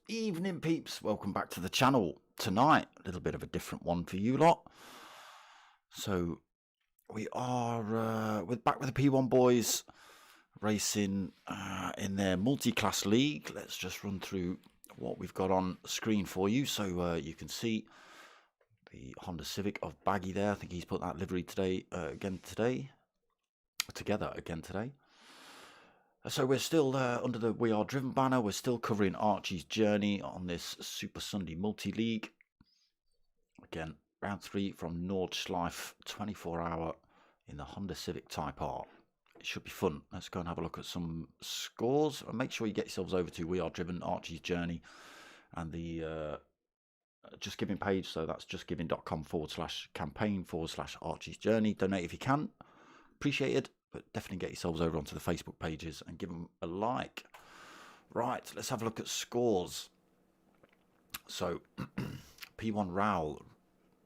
Evening peeps, welcome back to the channel. Tonight, a little bit of a different one for you lot. So, we are back with the P1 boys, racing in their multi-class league. Let's just run through what we've got on screen for you. So, you can see the Honda Civic of Baggy there. I think he's put that livery together again today. So we're still under the We Are Driven banner. We're still covering Archie's journey on this Super Sunday multi-league. Again, round 3 from Nordschliefe, 24-hour in the Honda Civic Type R. It should be fun. Let's go and have a look at some scores. And make sure you get yourselves over to We Are Driven, Archie's journey, and the Just Giving page. So that's justgiving.com/campaign/Archie's journey. Donate if you can. Appreciate it. But definitely get yourselves over onto the Facebook pages and give them a like. Right, let's have a look at scores. So, P1 Raul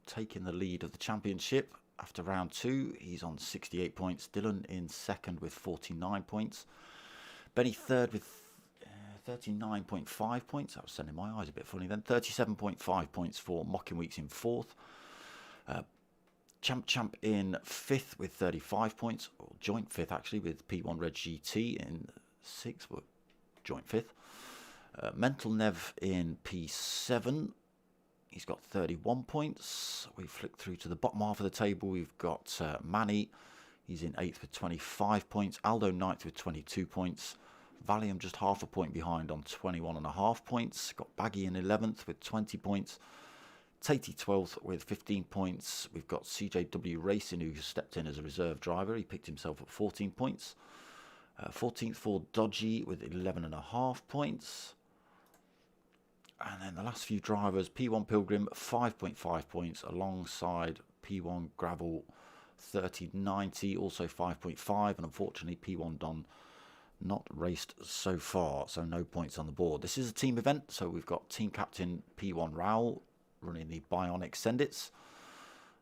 taking the lead of the championship after round 2. He's on 68 points. Dylan in second with 49 points. Benny third with 39.5 points. That was sending my eyes a bit funny then. 37.5 points for Mocking Weeks in fourth. Champ in 5th with 35 points, or joint 5th actually, with P1 Red GT in 6th, but joint 5th. Mental Nev in P7, he's got 31 points. We flick through to the bottom half of the table. We've got Manny, he's in 8th with 25 points. Aldo 9th with 22 points. Valium just half a point behind on 21.5 points. Got Baggy in 11th with 20 points. Tatey 12th with 15 points. We've got CJW Racing, who stepped in as a reserve driver. He picked himself up 14 points. 14th for Dodgy with 11.5 points. And then the last few drivers, P1 Pilgrim 5.5 points alongside P1 Gravel 3090, also 5.5. And unfortunately, P1 Don not raced so far, so no points on the board. This is a team event, so we've got team captain P1 Raul running the Bionic Sendits.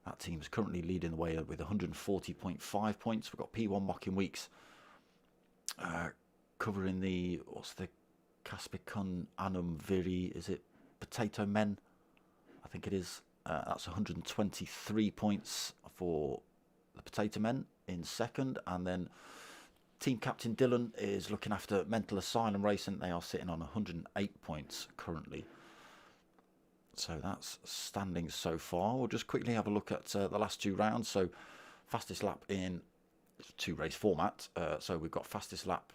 That team is currently leading the way with 140.5 points. We've got P1 Mocking Weeks covering the, what's the Caspicun Anum Viri, is it Potato Men? I think it is. That's 123 points for the Potato Men in second. And then team captain Dylan is looking after Mental Asylum Racing. They are sitting on 108 points currently. So that's standing so far. We'll just quickly have a look at the last 2 rounds. So fastest lap in 2-race format. So we've got fastest lap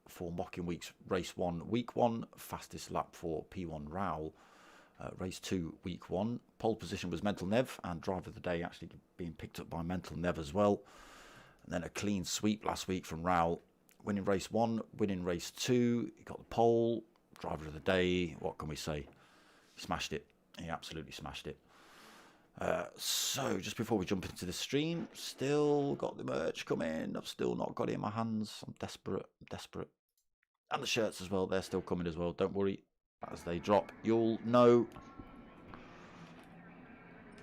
for Mocking Weeks race 1 week 1. Fastest lap for P1 Raul race 2 week 1. Pole position was Mental Nev, and driver of the day actually being picked up by Mental Nev as well. And then a clean sweep last week from Raul. Winning race 1, winning race 2. He got the pole. Driver of the day, what can we say? He smashed it. He absolutely smashed it. So, just before we jump into the stream, still got the merch coming. I've still not got it in my hands. I'm desperate. And the shirts as well. They're still coming as well. Don't worry. As they drop, you'll know.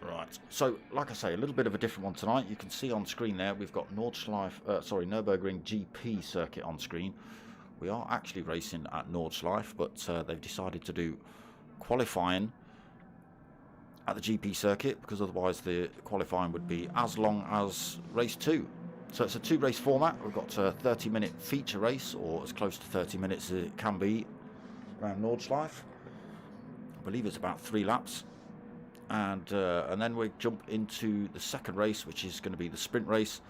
Right. So, like I say, a little bit of a different one tonight. You can see on screen there, we've got Nürburgring GP circuit on screen. We are actually racing at Nordschleife, but they've decided to do qualifying at the GP circuit, because otherwise the qualifying would be as long as race 2. So it's a 2-race format. We've got a 30-minute feature race, or as close to 30 minutes as it can be around Nordschleife. I believe it's about 3 laps. And then we jump into the second race, which is going to be the sprint race.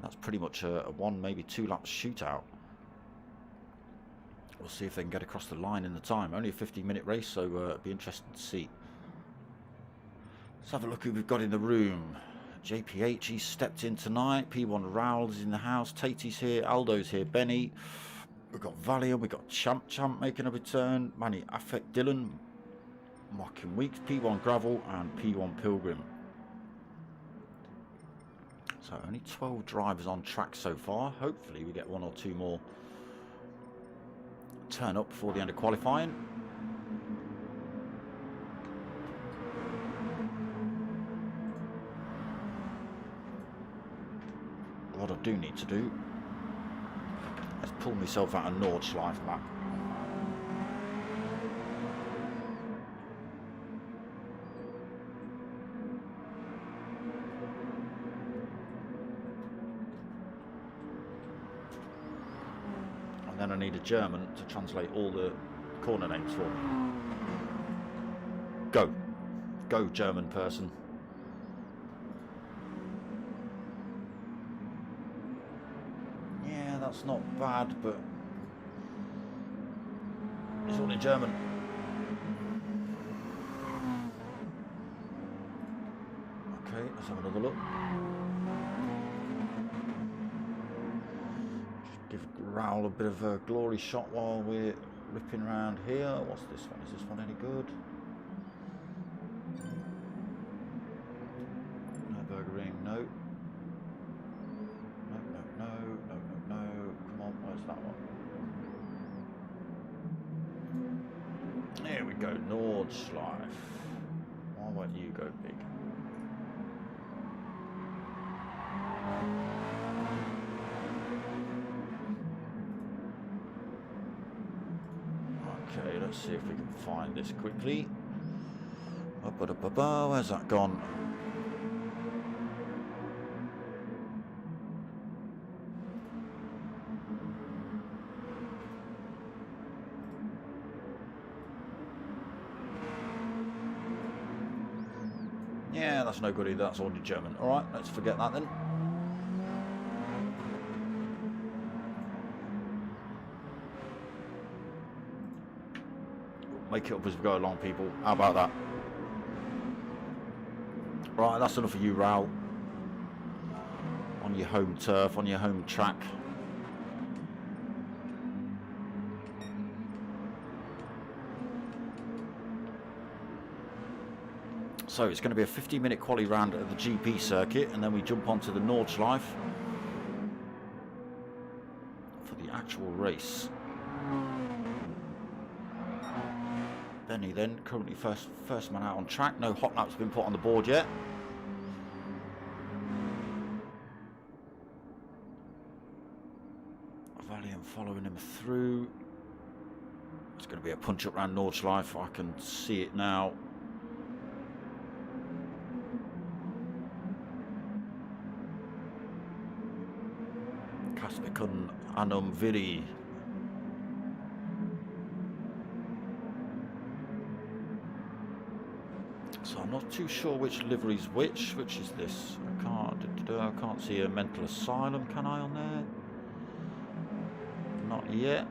That's pretty much a 1, maybe 2 lap shootout. We'll see if they can get across the line in the time. Only a 15-minute race, so it'll be interesting to see. Let's have a look who we've got in the room. JPH, he's stepped in tonight. P1 Rowell's in the house. Tatey's here. Aldo's here. Benny. We've got Valium. We've got Champ making a return. Manny Affect Dylan. Mocking Weeks. P1 Gravel and P1 Pilgrim. So only 12 drivers on track so far. Hopefully we get 1 or 2 more turn up before the end of qualifying. What I do need to do is pull myself out of Nordschliefe map. And then I need a German to translate all the corner names for me. Go. Go, German person. Yeah, that's not bad, but it's all in German. Okay, let's have another look. Give Raoul a bit of a glory shot while we're ripping around here. What's this one? Is this one any good? No Burger Ring, no. No. Come on, where's that one? There we go, Nordschleife. Why won't you go big? Okay, let's see if we can find this quickly. Where's that gone? Yeah, that's no good either. That's already German. Alright, let's forget that then. Make it up as we go along, people. How about that? Right, that's enough of you, Raoul. On your home turf, on your home track. So it's going to be a 15-minute quali round at the GP circuit, and then we jump onto the Nordschleife for the actual race. Benny then, currently first man out on track. No hot laps been put on the board yet. Valiant following him through. It's going to be a punch up round Nordschleife. I can see it now. Caspicum Annum Viri. So I'm not too sure which livery's which. Which is this? I can't see a mental asylum, can I, on there? Not yet.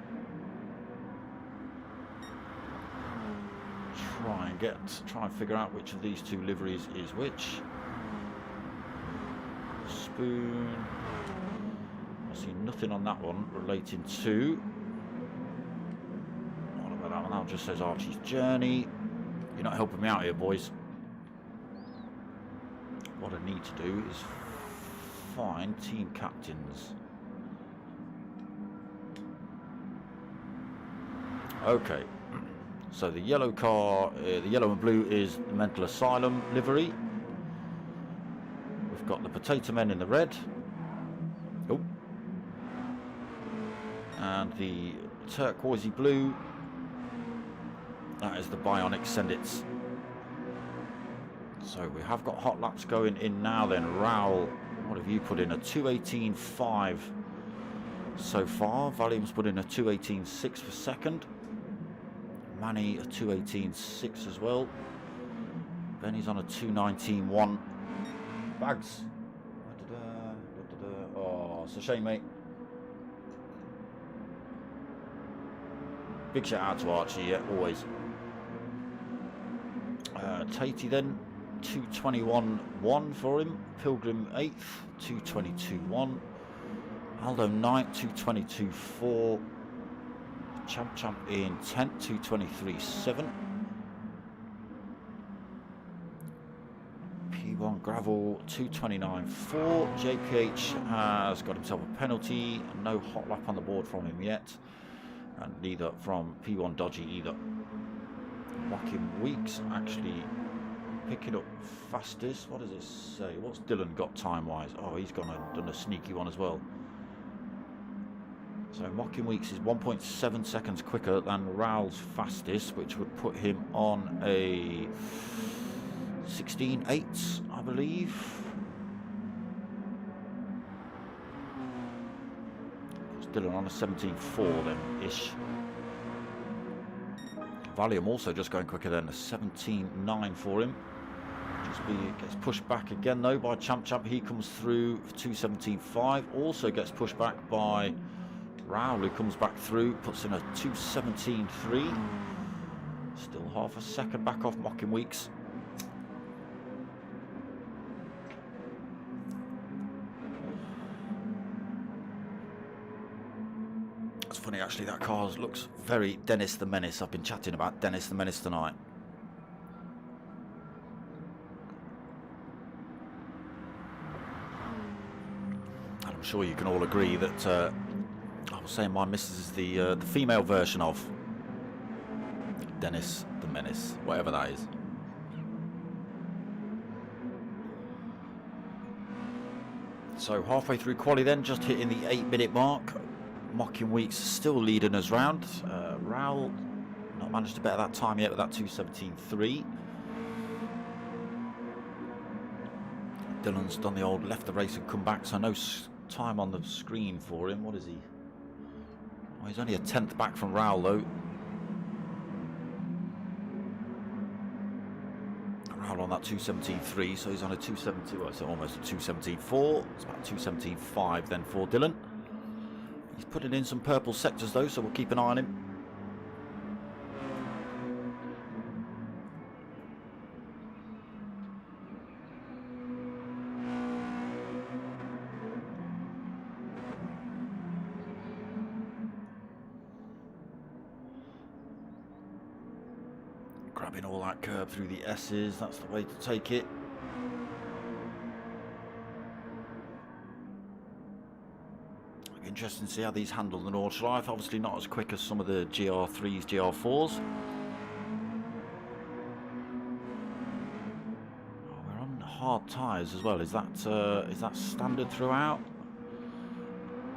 Try and figure out which of these 2 liveries is which. Spoon. I see nothing on that one relating to. What about that one? That just says Archie's Journey. You're not helping me out here, boys. What I need to do is find team captains. Okay, so the yellow car, the yellow and blue is the mental asylum livery. We've got the potato men in the red. Oh. And the turquoisey blue, that is the Bionic Sendits. So we have got hot laps going in now then. Raoul, what have you put in? A 2:18.5 so far. Valium's put in a 2:18.6 for second. Manny a 2:18.6 as well. Benny's on a 2:19.1. Bags. Oh, it's a shame, mate. Big shout out to Archie, yeah, always. Tatey then, 221.1 for him. Pilgrim 8th, 222.1. Aldo 9th, 222.4. Champ in 10th, 223.7. P1 Gravel 229.4. JPH has got himself a penalty. No hot lap on the board from him yet. And neither from P1 Dodgy either. Joachim Weeks actually picking up fastest. What does it say? What's Dylan got time-wise? Oh, he's done a sneaky one as well. So Joachim Weeks is 1.7 seconds quicker than Raul's fastest, which would put him on a 16.8, I believe. Dylan on a 17.4 then-ish. Valium also just going quicker than a 17.9 for him. Gets pushed back again though by Champ. He comes through for 217.5. Also gets pushed back by Raul, who comes back through, puts in a 217.3. Still half a second back off Joachim Weeks. It's funny actually, that car looks very Dennis the Menace. I've been chatting about Dennis the Menace tonight. And I'm sure you can all agree that I was saying my missus is the female version of Dennis the Menace, whatever that is. So halfway through quali then, just hitting the 8-minute mark. Joachim Weeks still leading us round. Raul not managed to better that time yet with that 217.3. Dylan's done the old left the race and come back, so no time on the screen for him. What is he? Oh, he's only a 10th back from Raul though. Raul on that 217.3, so he's on a 272. Well, it's almost a 217.4. It's about 217.5 then for Dylan. He's putting in some purple sectors though, so we'll keep an eye on him. Grabbing all that curb through the S's, that's the way to take it. Interesting to see how these handle the Nordschleife. Obviously not as quick as some of the GR3s, GR4s. Oh, we're on hard tyres as well. Is that standard throughout?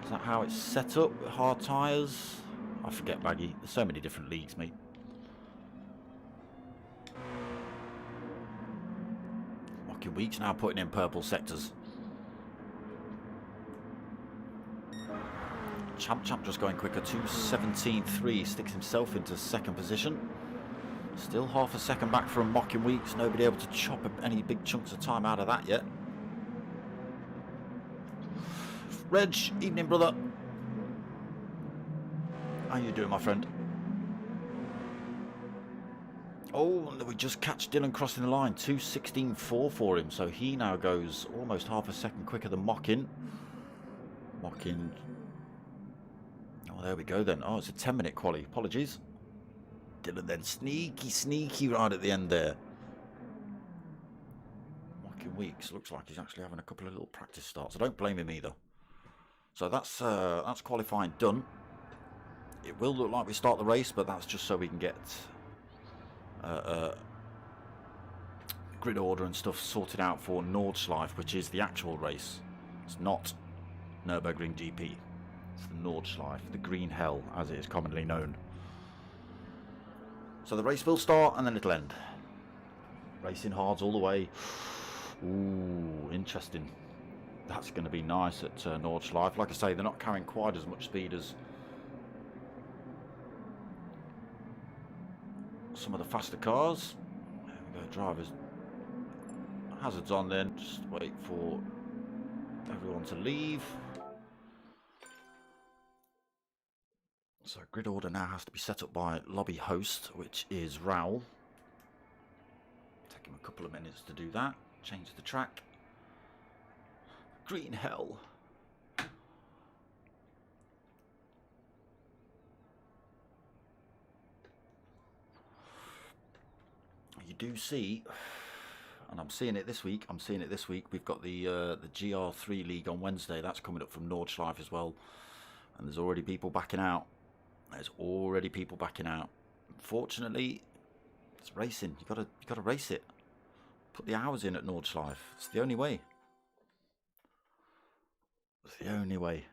Is that how it's set up? Hard tyres? I forget, Baggy. There's so many different leagues, mate. Joachim Weeks now putting in purple sectors. Champ just going quicker, 217.3, sticks himself into second position. Still half a second back from Joachim Weeks, nobody able to chop any big chunks of time out of that yet. Reg, evening brother. How you doing, my friend? Oh, we just catch Dylan crossing the line, 216.4 for him, so he now goes almost half a second quicker than Mockin. Oh, there we go then. Oh, it's a 10-minute quali. Apologies. Dylan then sneaky right at the end there. Joachim Weeks looks like he's actually having a couple of little practice starts. I don't blame him either. So that's qualifying done. It will look like we start the race, but that's just so we can get grid order and stuff sorted out for Nordschleife, which is the actual race. It's not Nürburgring GP. It's the Nordschleife, the Green Hell, as it is commonly known. So the race will start and then it'll end. Racing hards all the way. Ooh, interesting. That's going to be nice at Nordschleife. Like I say, they're not carrying quite as much speed as some of the faster cars. There we go, drivers. Hazards on then. Just wait for everyone to leave. So grid order now has to be set up by lobby host, which is Raoul. Take him a couple of minutes to do that. Change the track. Green hell. You do see, and I'm seeing it this week. We've got the GR3 League on Wednesday. That's coming up from Nordschliefe as well. And there's already people backing out. Unfortunately, it's racing. You gotta race it. Put the hours in at Nordschliefe. It's the only way. It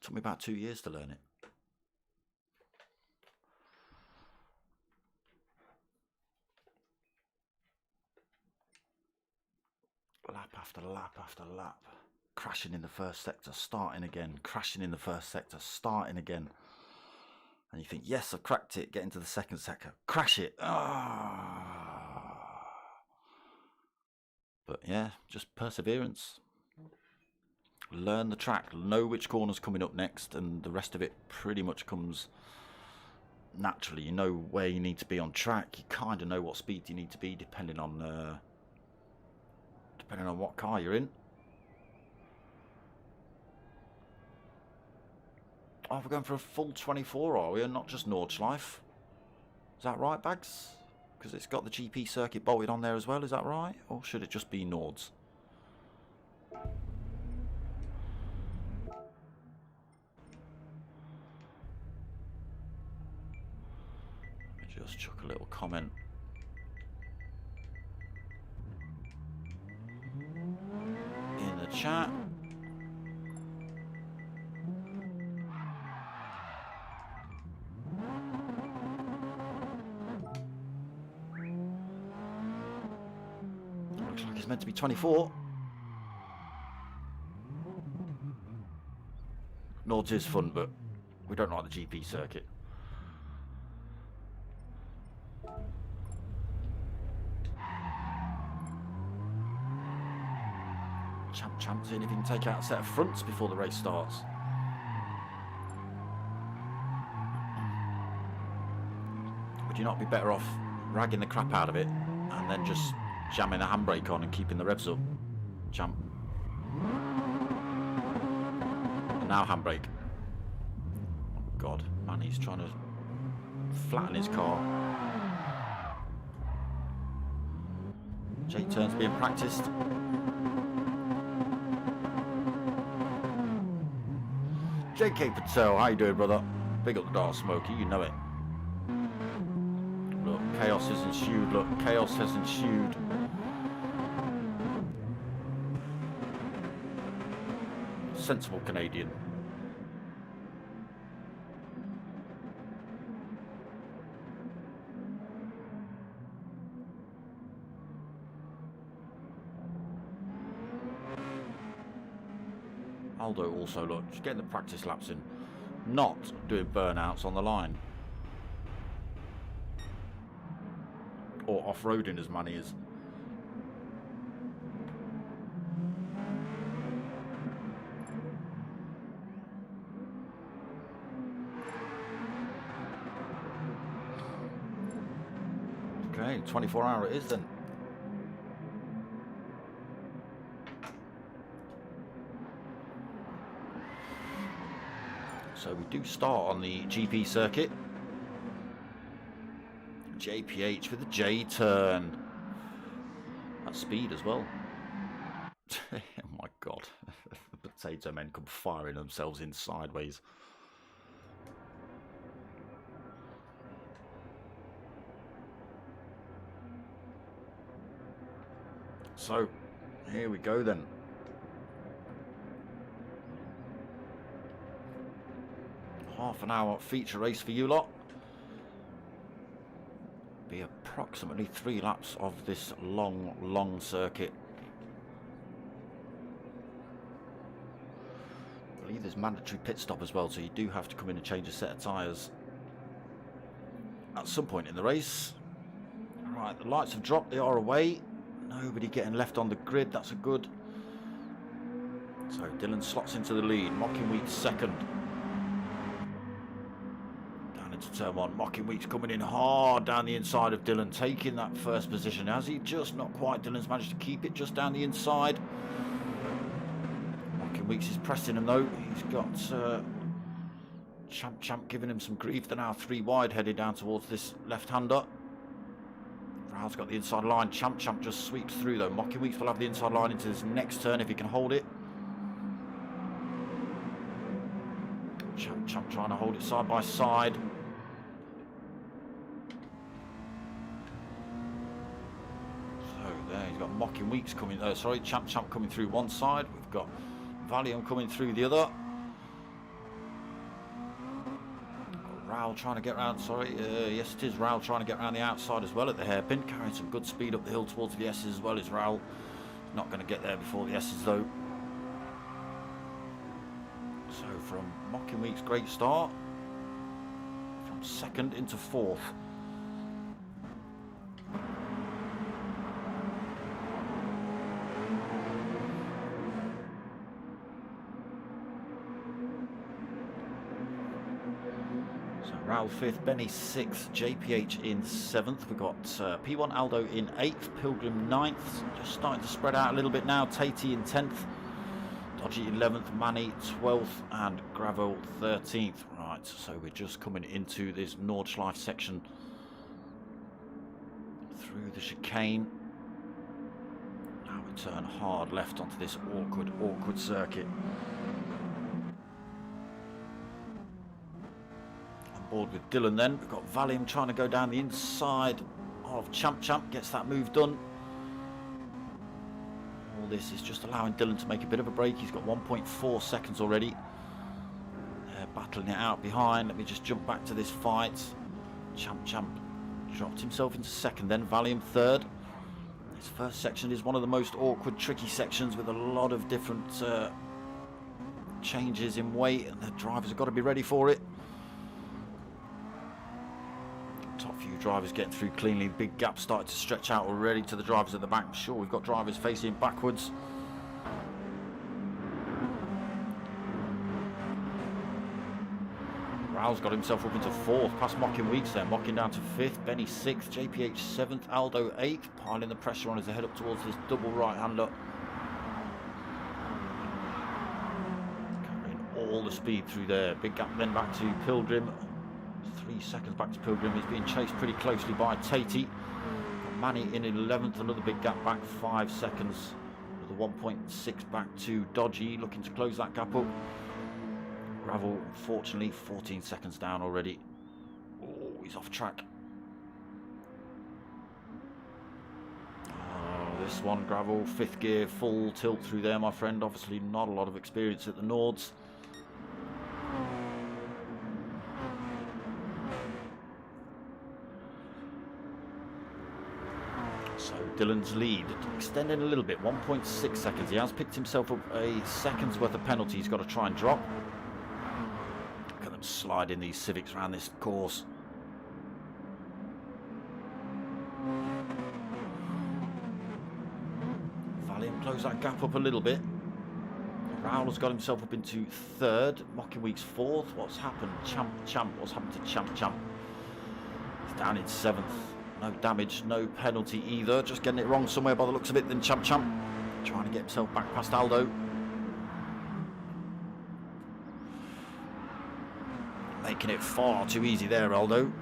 took me about 2 years to learn it. Lap after lap after lap. Crashing in the first sector, starting again. Crashing in the first sector, starting again. And you think, yes, I've cracked it. Get into the second sector. Crash it. But yeah, just perseverance. Learn the track. Know which corner's coming up next. And the rest of it pretty much comes naturally. You know where you need to be on track. You kind of know what speed you need to be depending on what car you're in. Oh, we're going for a full 24, are we? And not just Nordschleife. Is that right, Bags? Because it's got the GP circuit bolted on there as well, is that right? Or should it just be Nords? Let me just chuck a little comment. In the chat. Looks like it's meant to be 24. Nords is fun, but we don't like the GP circuit. Champ, seeing if he can take out a set of fronts before the race starts. Would you not be better off ragging the crap out of it and then just jamming the handbrake on and keeping the revs up? Champ. And now handbrake. Oh God, man, he's trying to flatten his car. J-turns being practiced. JK Patel, how you doing, brother? Big up the Dark Smoky, you know it. Look, chaos has ensued. Look, chaos has ensued. Sensible Canadian. Aldo also, look, just getting the practice laps in, not doing burnouts on the line. Or off-roading as Manny is. Okay, 24-hour it is then. So we do start on the GP circuit. JPH with the J-turn. That's speed as well. Oh my God. The potato men come firing themselves in sideways. So, here we go then. Half an hour feature race for you lot. Be approximately 3 laps of this long circuit. I believe there's mandatory pit stop as well, so you do have to come in and change a set of tyres at some point in the race. Right, the lights have dropped, they are away. Nobody getting left on the grid, that's a good. So Dylan slots into the lead, Mocking Wheat second. turn one. Mocking Weeks coming in hard down the inside of Dylan, taking that first position. Has he just not quite? Dylan's managed to keep it just down the inside. Mocking Weeks is pressing him though. He's got Champ giving him some grief. They're now 3 wide, headed down towards this left-hander. Raul's got the inside line. Champ just sweeps through though. Mocking Weeks will have the inside line into this next turn if he can hold it. Champ trying to hold it side by side. So there, he's got Mocking Weeks coming. Champ coming through one side. We've got Valium coming through the other. Raul trying to get around. Yes it is. Raul trying to get around the outside as well at the hairpin, carrying some good speed up the hill towards the S's as well as Raul. Not going to get there before the S's though. So from Mocking Weeks, great start. From second into fourth. So Raul 5th, Benny 6th, JPH in 7th. We've got P1 Aldo in 8th, Pilgrim 9th. Just starting to spread out a little bit now. Tatey in 10th. Dodgy 11th, Manny 12th, and Gravel 13th. Right, so we're just coming into this Nordschliefe section through the chicane. Now we turn hard left onto this awkward circuit. On board with Dylan then. We've got Valium trying to go down the inside of Champ. Gets that move done. All this is just allowing Dylan to make a bit of a break. He's got 1.4 seconds already. They're battling it out behind. Let me just jump back to this fight. Champ dropped himself into second then. Valium third. This first section is one of the most awkward, tricky sections with a lot of different changes in weight, and the drivers have got to be ready for it. Top few drivers getting through cleanly. Big gap started to stretch out already to the drivers at the back. I'm sure we've got drivers facing backwards. Raul's got himself up into fourth, past Mocking Weeks there. Mocking down to 5th, Benny 6th, JPH 7th, Aldo 8th. Piling the pressure on as they head up towards this double right-hander. Carrying all the speed through there. Big gap then back to Pilgrim. 3 seconds back to Pilgrim. He's being chased pretty closely by Tatey. Manny in 11th, another big gap back, 5 seconds. Another 1.6 back to Dodgy, looking to close that gap up. Gravel, fortunately, 14 seconds down already. Oh, he's off track. Oh, this one, Gravel, 5th gear, full tilt through there, my friend. Obviously not a lot of experience at the Nords. So Dylan's lead extending a little bit, 1.6 seconds. He has picked himself up a second's worth of penalty he's got to try and drop. Look at them slide in these Civics around this course. Valium close that gap up a little bit. Raul has got himself up into 3rd. Mocking Weeks 4th. What's happened? Champ. What's happened to Champ? He's down in 7th. No damage, no penalty either. Just getting it wrong somewhere by the looks of it. Then Champ trying to get himself back past Aldo. Making it far too easy there, Aldo.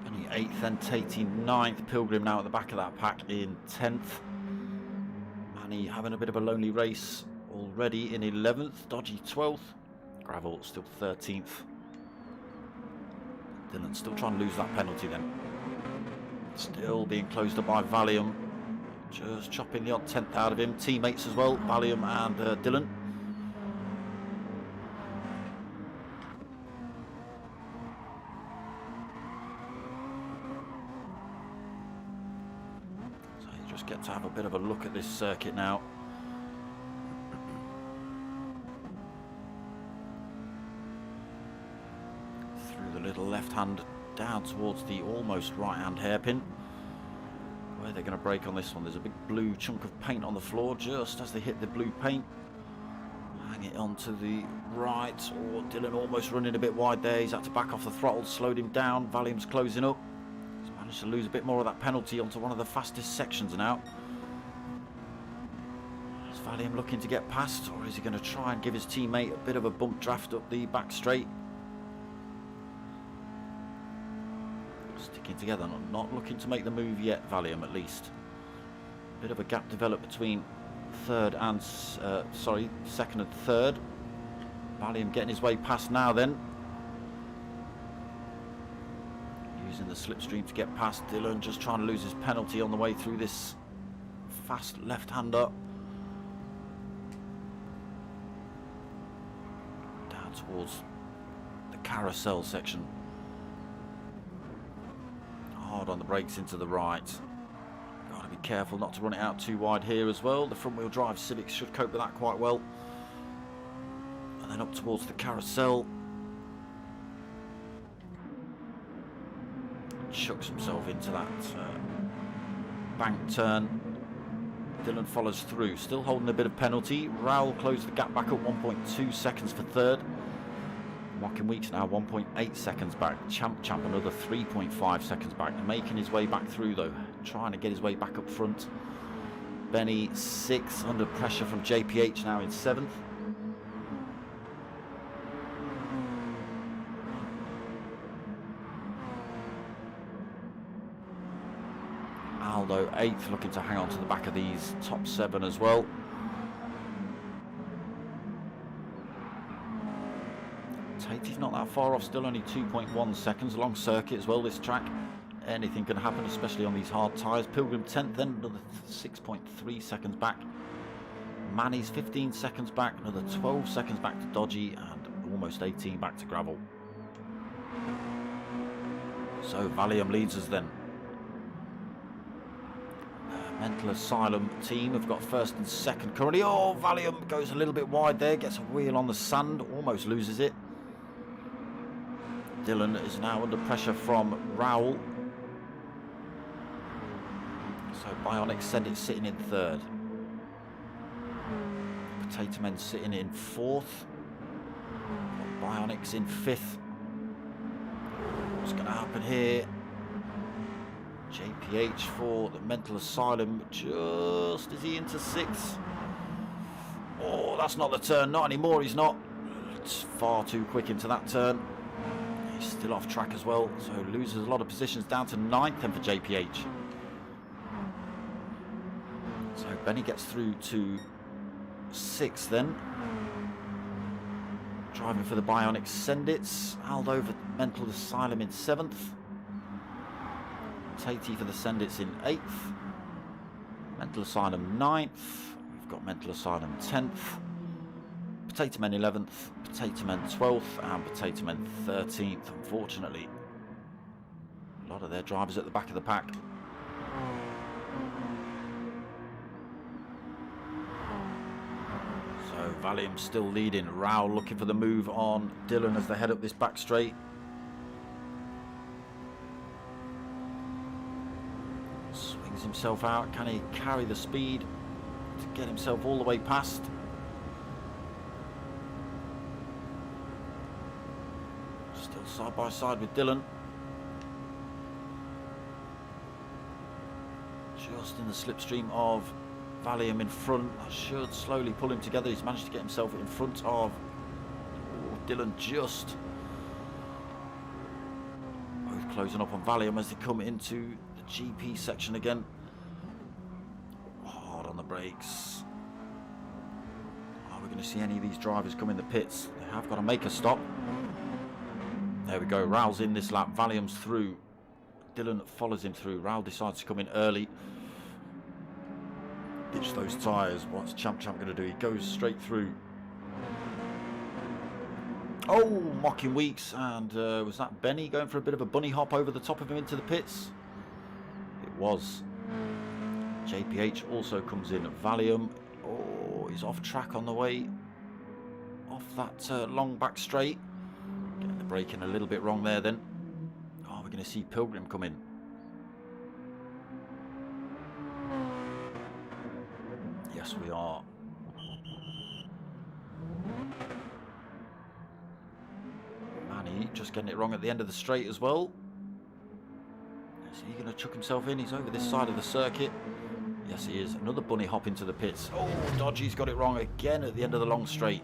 Benny 8th, then Tatey 9th. Pilgrim now at the back of that pack in 10th. Manny having a bit of a lonely race already in 11th. Dodgy 12th. Gravel still 13th. Dylan still trying to lose that penalty then. Still being closed up by Valium. Just chopping the odd 10th out of him. Teammates as well, Valium and Dylan. So you just get to have a bit of a look at this circuit now. Through the little left-hand down towards the almost right-hand hairpin. Where they're going to brake on this one. There's a big blue chunk of paint on the floor just as they hit the blue paint. Hang it on to the right. Oh, Dylan almost running a bit wide there. He's had to back off the throttle, slowed him down. Valium's closing up. He's managed to lose a bit more of that penalty onto one of the fastest sections now. Is Valium looking to get past, or is he going to try and give his teammate a bit of a bump draft up the back straight? Sticking together, not looking to make the move yet, Valium at least. Bit of a gap developed between second and third. Valium getting his way past now then. Using the slipstream to get past. Dylan just trying to lose his penalty on the way through this fast left-hander. Down towards the carousel section. Hard on the brakes into the right. Got to be careful not to run it out too wide here as well. The front wheel drive Civics should cope with that quite well. And then up towards the carousel. Chucks himself into that bank turn. Dylan follows through, still holding a bit of penalty. Raoul closed the gap back up 1.2 seconds for third. Joaquin Weeks now 1.8 seconds back. Champ another 3.5 seconds back. Making his way back through though. Trying to get his way back up front. Benny 6th under pressure from JPH now in 7th. Aldo 8th, looking to hang on to the back of these top 7 as well. Tatey's not that far off, still only 2.1 seconds. Long circuit as well, this track. Anything can happen, especially on these hard tyres. Pilgrim 10th, then another 6.3 seconds back. Manny's 15 seconds back, another 12 seconds back to Dodgy, and almost 18 back to Gravel. So Valium leads us then. Mental Asylum team have got first and second currently. Oh, Valium goes a little bit wide there, gets a wheel on the sand, almost loses it. Dylan is now under pressure from Raoul. So Bionic send it sitting in 3rd. Potato Men sitting in 4th. Bionic's in 5th. What's going to happen here? JPH for the Mental Asylum, just as he into 6th. Oh, that's not the turn, not anymore, he's not. It's far too quick into that turn. He's still off track as well, so loses a lot of positions down to 9th then for JPH. So Benny gets through to 6th then. Driving for the Bionic Sendits. Aldo for Mental Asylum in 7th. Tatey for the Sendits in 8th. Mental Asylum 9th. We've got Mental Asylum 10th. Potato Men 11th. Potato Men 12th. And Potato Men 13th, unfortunately. A lot of their drivers at the back of the pack. So Valium still leading. Raoul looking for the move on Dylan as they head up this back straight. Swings himself out. Can he carry the speed to get himself all the way past? Still side by side with Dylan. Just in the slipstream of Valium in front. That should slowly pull him together. He's managed to get himself in front of Dylan just. Both closing up on Valium as they come into the GP section again. Hard on the brakes. Are we going to see any of these drivers come in the pits? They have got to make a stop. There we go. Raoul's in this lap. Valium's through. Dylan follows him through. Raoul decides to come in early. Ditch those tyres. What's Champ going to do? He goes straight through. Oh, mocking Weeks. And was that Benny going for a bit of a bunny hop over the top of him into the pits? It was. JPH also comes in. Valium. Oh, he's off track on the way off that long back straight. Getting the braking a little bit wrong there then. Oh, we're going going to see Pilgrim come in? Yes, we are. Manny just getting it wrong at the end of the straight as well. Is he going to chuck himself in? He's over this side of the circuit. Yes, he is. Another bunny hop into the pits. Oh, Dodgy's got it wrong again at the end of the long straight.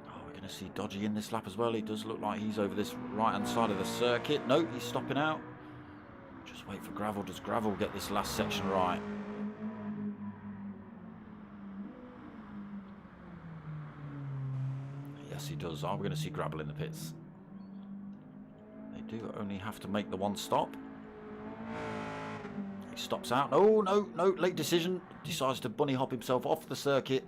Oh, we're going to see Dodgy in this lap as well. He does look like he's over this right-hand side of the circuit. No, he's stopping out. Just wait for Gravel. Does Gravel get this last section right? Yes, he does. Are we going to see Gravel in the pits? They do only have to make the one stop. He stops out. Oh, no, no, late decision. Decides to bunny hop himself off the circuit.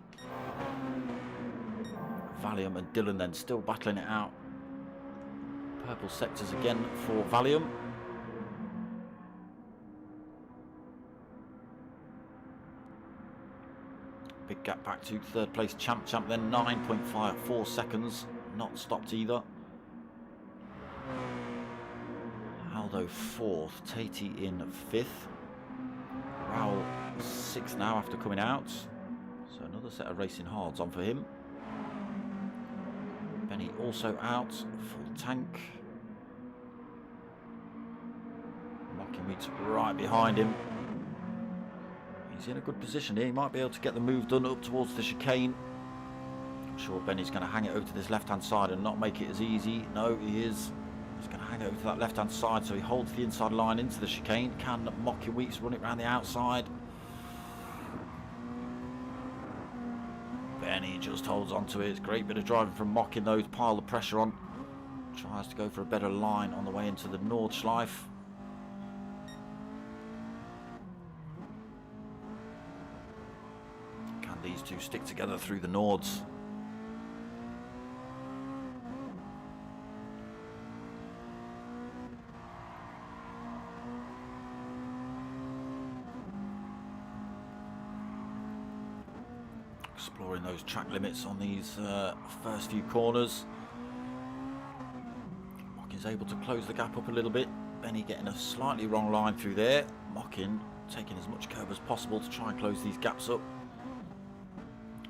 Valium and Dylan then still battling it out. Purple sectors again for Valium. Big gap back to third place Champ then 9.54 seconds. Not stopped either. Aldo fourth, Tatey in fifth. Raul sixth now after coming out. So another set of racing hards on for him. Benny also out, full tank. Mockinweed's right behind him. He's in a good position here. He might be able to get the move done up towards the chicane. I'm sure Benny's going to hang it over to this left-hand side and not make it as easy. No, he is. He's going to hang it over to that left-hand side, so he holds the inside line into the chicane. Can Mockinweeds run it around the outside? Benny just holds on to it. It's a great bit of driving from Mockin, though, to pile the pressure on. Tries to go for a better line on the way into the Nordschleife. Can these two stick together through the Nords? Exploring those track limits on these first few corners. Mockin's able to close the gap up a little bit. Benny getting a slightly wrong line through there. Mockin taking as much curve as possible to try and close these gaps up.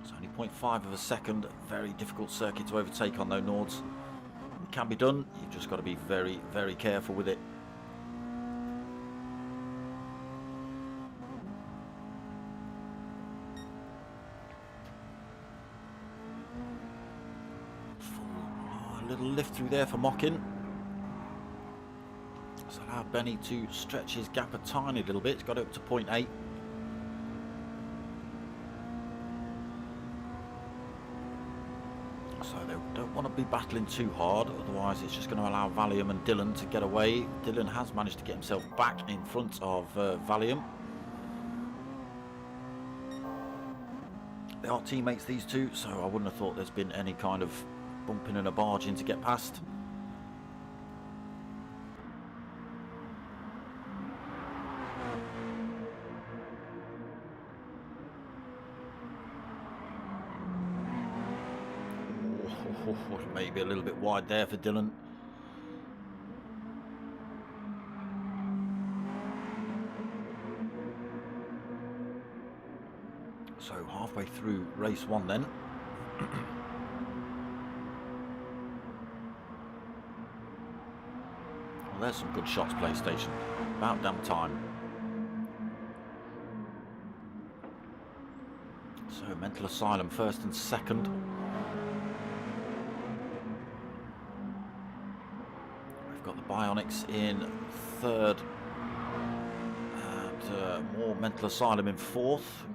It's only 0.5 of a second. Very difficult circuit to overtake on those Nords. It can be done. You've just got to be very, very careful with it. Little lift through there for Mockin. So allow Benny to stretch his gap a tiny little bit. He's got it up to 0.8. So they don't want to be battling too hard, otherwise it's just going to allow Valium and Dylan to get away. Dylan has managed to get himself back in front of Valium. They are teammates, these two, so I wouldn't have thought there's been any kind of bumping and a barge in to get past. Oh, maybe a little bit wide there for Dylan. So halfway through race one then. Well, there's some good shots, PlayStation. About damn time. So Mental Asylum first and second. We've got the Bionics in third. And more Mental Asylum in fourth.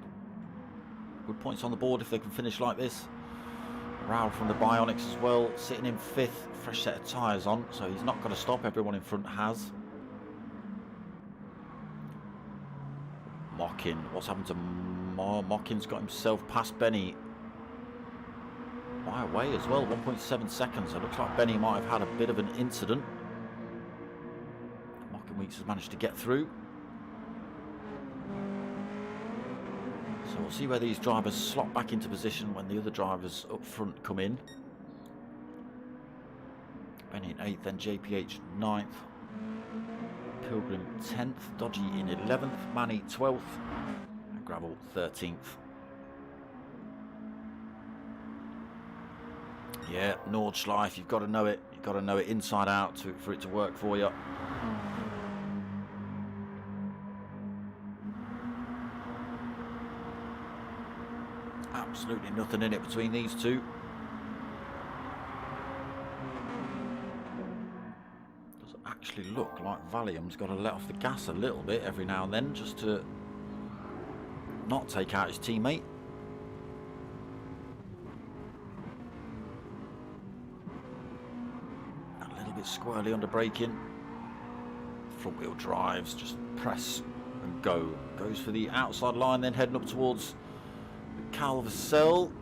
Good points on the board if they can finish like this. Raul from the Bionics as well, sitting in fifth. Fresh set of tyres on, so he's not got to stop. Everyone in front has. Mockin. What's happened to Mockin's got himself past Benny by a way as well. 1.7 seconds. It looks like Benny might have had a bit of an incident. Mockinweeks has managed to get through. So we'll see where these drivers slot back into position when the other drivers up front come in. Benny in 8th, then JPH 9th. Pilgrim 10th, Dodgy in 11th, Manny 12th, and Gravel 13th. Yeah, Nordschliefe, you've got to know it. You've got to know it inside out for it to work for you. Absolutely nothing in it between these two. Doesn't actually look like Valium's got to let off the gas a little bit every now and then just to not take out his teammate. A little bit squirrely under braking. Front wheel drives, just press and go. Goes for the outside line, then heading up towards Calvacell.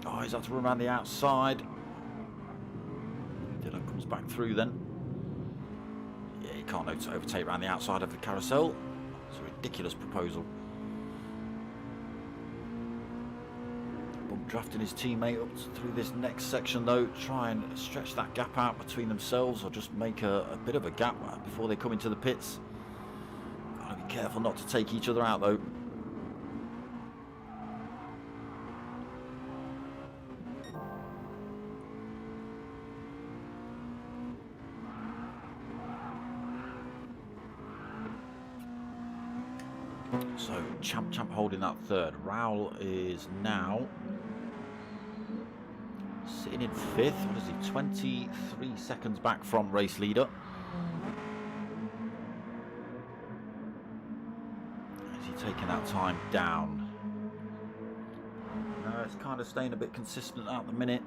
Oh, he's had to run around the outside. Dylan comes back through then. Yeah, he can't overtake around the outside of the carousel. It's a ridiculous proposal. Bump drafting his teammate up through this next section though. Try and stretch that gap out between themselves, or just make a bit of a gap before they come into the pits. Gotta be careful not to take each other out though. So Champ holding that third. Raoul is now sitting in 5th. What is he? 23 seconds back from race leader. Is he taking that time down? No, it's kind of staying a bit consistent at the minute.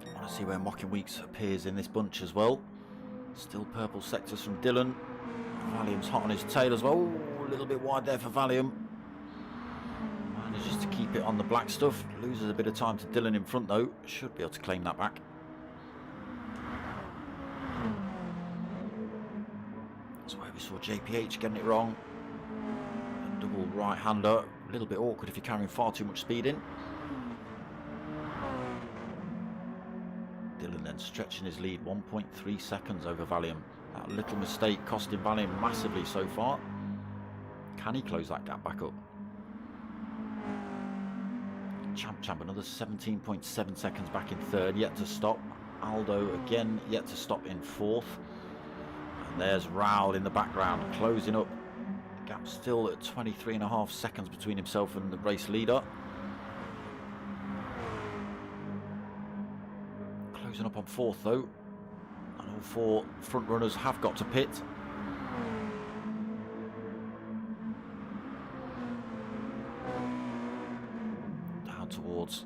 I want to see where Mocking Weeks appears in this bunch as well. Still purple sectors from Dylan. Valium's hot on his tail as well. Ooh, a little bit wide there for Valium. Manages to keep it on the black stuff. Loses a bit of time to Dylan in front though. Should be able to claim that back. That's where we saw JPH getting it wrong. A double right-hander. A little bit awkward if you're carrying far too much speed in. Dylan then stretching his lead 1.3 seconds over Valium. That little mistake costing Valium massively so far. Can he close that gap back up? Champ another 17.7 seconds back in 3rd, yet to stop. Aldo again yet to stop in 4th. And there's Raoul in the background closing up. The gap still at 23.5 seconds between himself and the race leader. Closing up on 4th though, and all 4 front runners have got to pit. Down towards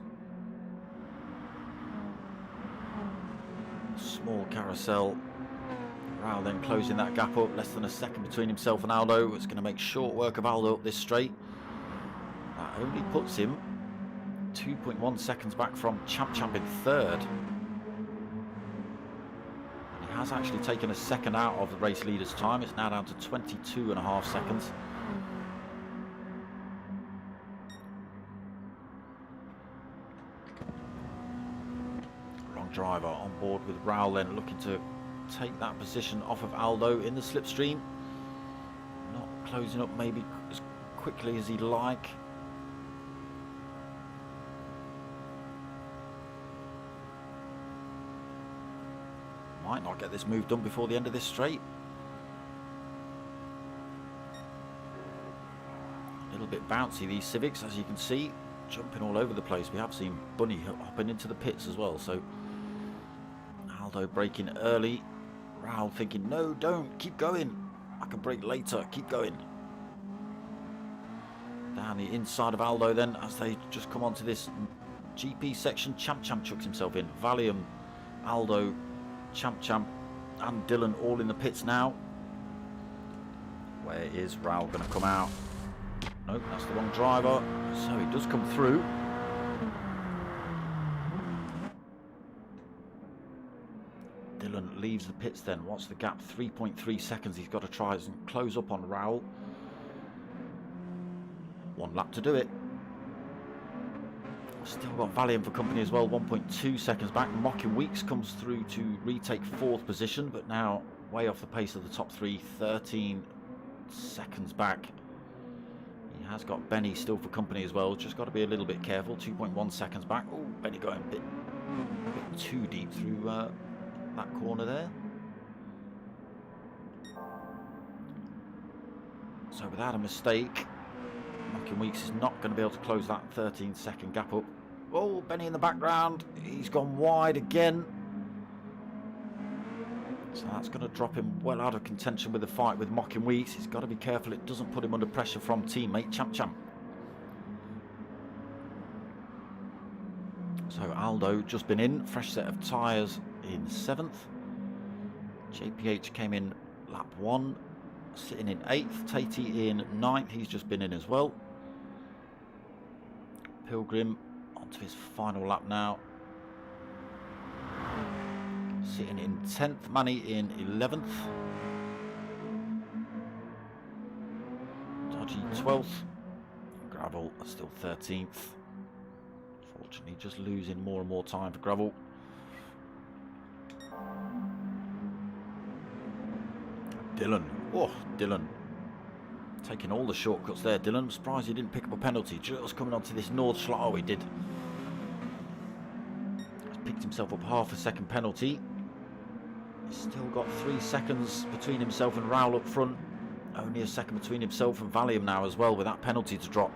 small carousel. Raoul then closing that gap up, less than a second between himself and Aldo. It's going to make short work of Aldo up this straight. That only puts him 2.1 seconds back from Champ in 3rd. Has actually taken a second out of the race leader's time. It's now down to 22.5 seconds. Wrong driver on board with Raoul then, looking to take that position off of Aldo in the slipstream. Not closing up maybe as quickly as he'd like. Might not get this move done before the end of this straight. A little bit bouncy, these Civics, as you can see, jumping all over the place. We have seen Bunny hopping into the pits as well, so Aldo braking early. Raoul thinking, no, don't, keep going. I can brake later, keep going. Down the inside of Aldo then, as they just come onto this GP section. Champ chucks himself in. Valium, Aldo, Champ and Dylan all in the pits now. Where is Raoul going to come out? Nope, that's the wrong driver. So he does come through. Dylan leaves the pits then. What's the gap? 3.3 seconds. He's got to try and close up on Raoul. 1 lap to do it. Still got Valium for company as well, 1.2 seconds back. Mocking Weeks comes through to retake 4th position, but now way off the pace of the top 3, 13 seconds back. He has got Benny still for company as well, just got to be a little bit careful, 2.1 seconds back. Oh, Benny going a bit too deep through that corner there. So without a mistake, Mocking Weeks is not going to be able to close that 13-second gap up. Oh, Benny in the background. He's gone wide again. So that's going to drop him well out of contention with the fight with Mocking Weeks. He's got to be careful it doesn't put him under pressure from teammate Champ Champ. So Aldo just been in. Fresh set of tyres in 7th. JPH came in lap 1. Sitting in 8th. Tatey in 9th. He's just been in as well. Pilgrim onto his final lap now. Sitting in 10th. Manny in 11th. Dodgy 12th. Gravel still 13th. Fortunately, just losing more and more time for Gravel. Dylan. Oh, Dylan. Taking all the shortcuts there, Dylan. I'm surprised he didn't pick up a penalty. Just coming onto this Nordschliefe. Oh, he did. He's picked himself up half a second penalty. He's still got 3 seconds between himself and Raul up front. Only a second between himself and Valium now as well with that penalty to drop.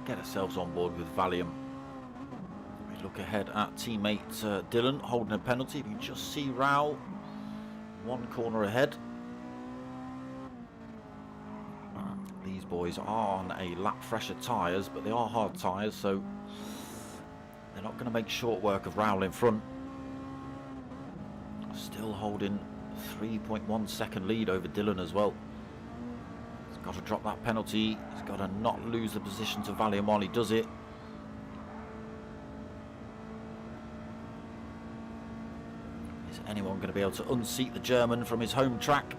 Get ourselves on board with Valium. We look ahead at teammate Dylan holding a penalty. We can just see Raul 1 corner ahead. These boys are on a lap fresher tyres, but they are hard tyres, so they're not going to make short work of Raul in front. Still holding 3.1 second lead over Dylan as well. He's got to drop that penalty. He's got to not lose the position to Valium while he does it. Is anyone going to be able to unseat the German from his home track?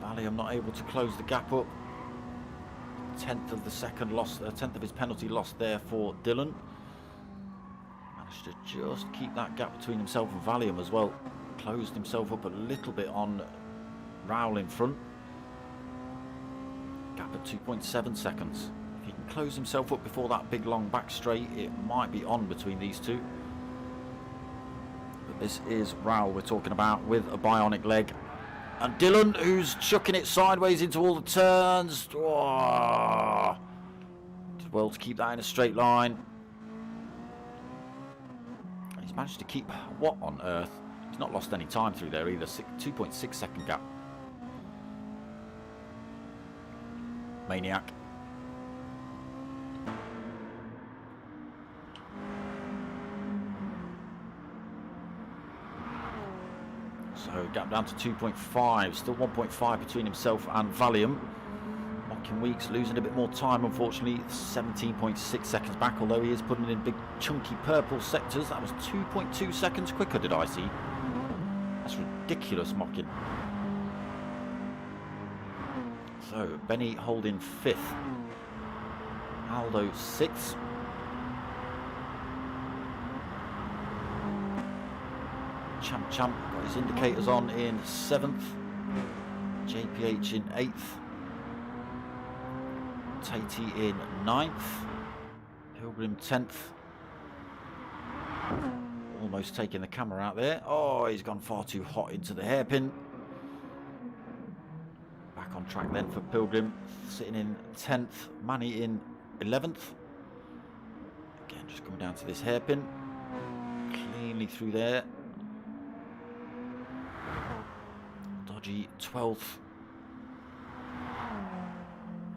Valium not able to close the gap up. 10th of the second loss, 10th of his penalty lost there for Dylan. Managed to just keep that gap between himself and Valium as well. Closed himself up a little bit on Raul in front. Gap at 2.7 seconds. If he can close himself up before that big long back straight, it might be on between these two. But this is Raul we're talking about with a bionic leg. And Dylan, who's chucking it sideways into all the turns. Oh, did well to keep that in a straight line. He's managed to keep, what on earth? He's not lost any time through there either. 2.6 second gap. Maniac. So gap down to 2.5, still 1.5 between himself and Valium. Mocking Weeks losing a bit more time, unfortunately, 17.6 seconds back, although he is putting in big chunky purple sectors. That was 2.2 seconds quicker, did I see? That's ridiculous, Mocking. So Benny holding 5th, Aldo 6th. Champ got his indicators on in 7th. JPH in 8th. Tatey in 9th. Pilgrim 10th. Almost taking the camera out there. Oh, he's gone far too hot into the hairpin. Back on track then for Pilgrim. Sitting in 10th. Manny in 11th. Again, just coming down to this hairpin. Cleanly through there. Dodgy 12th.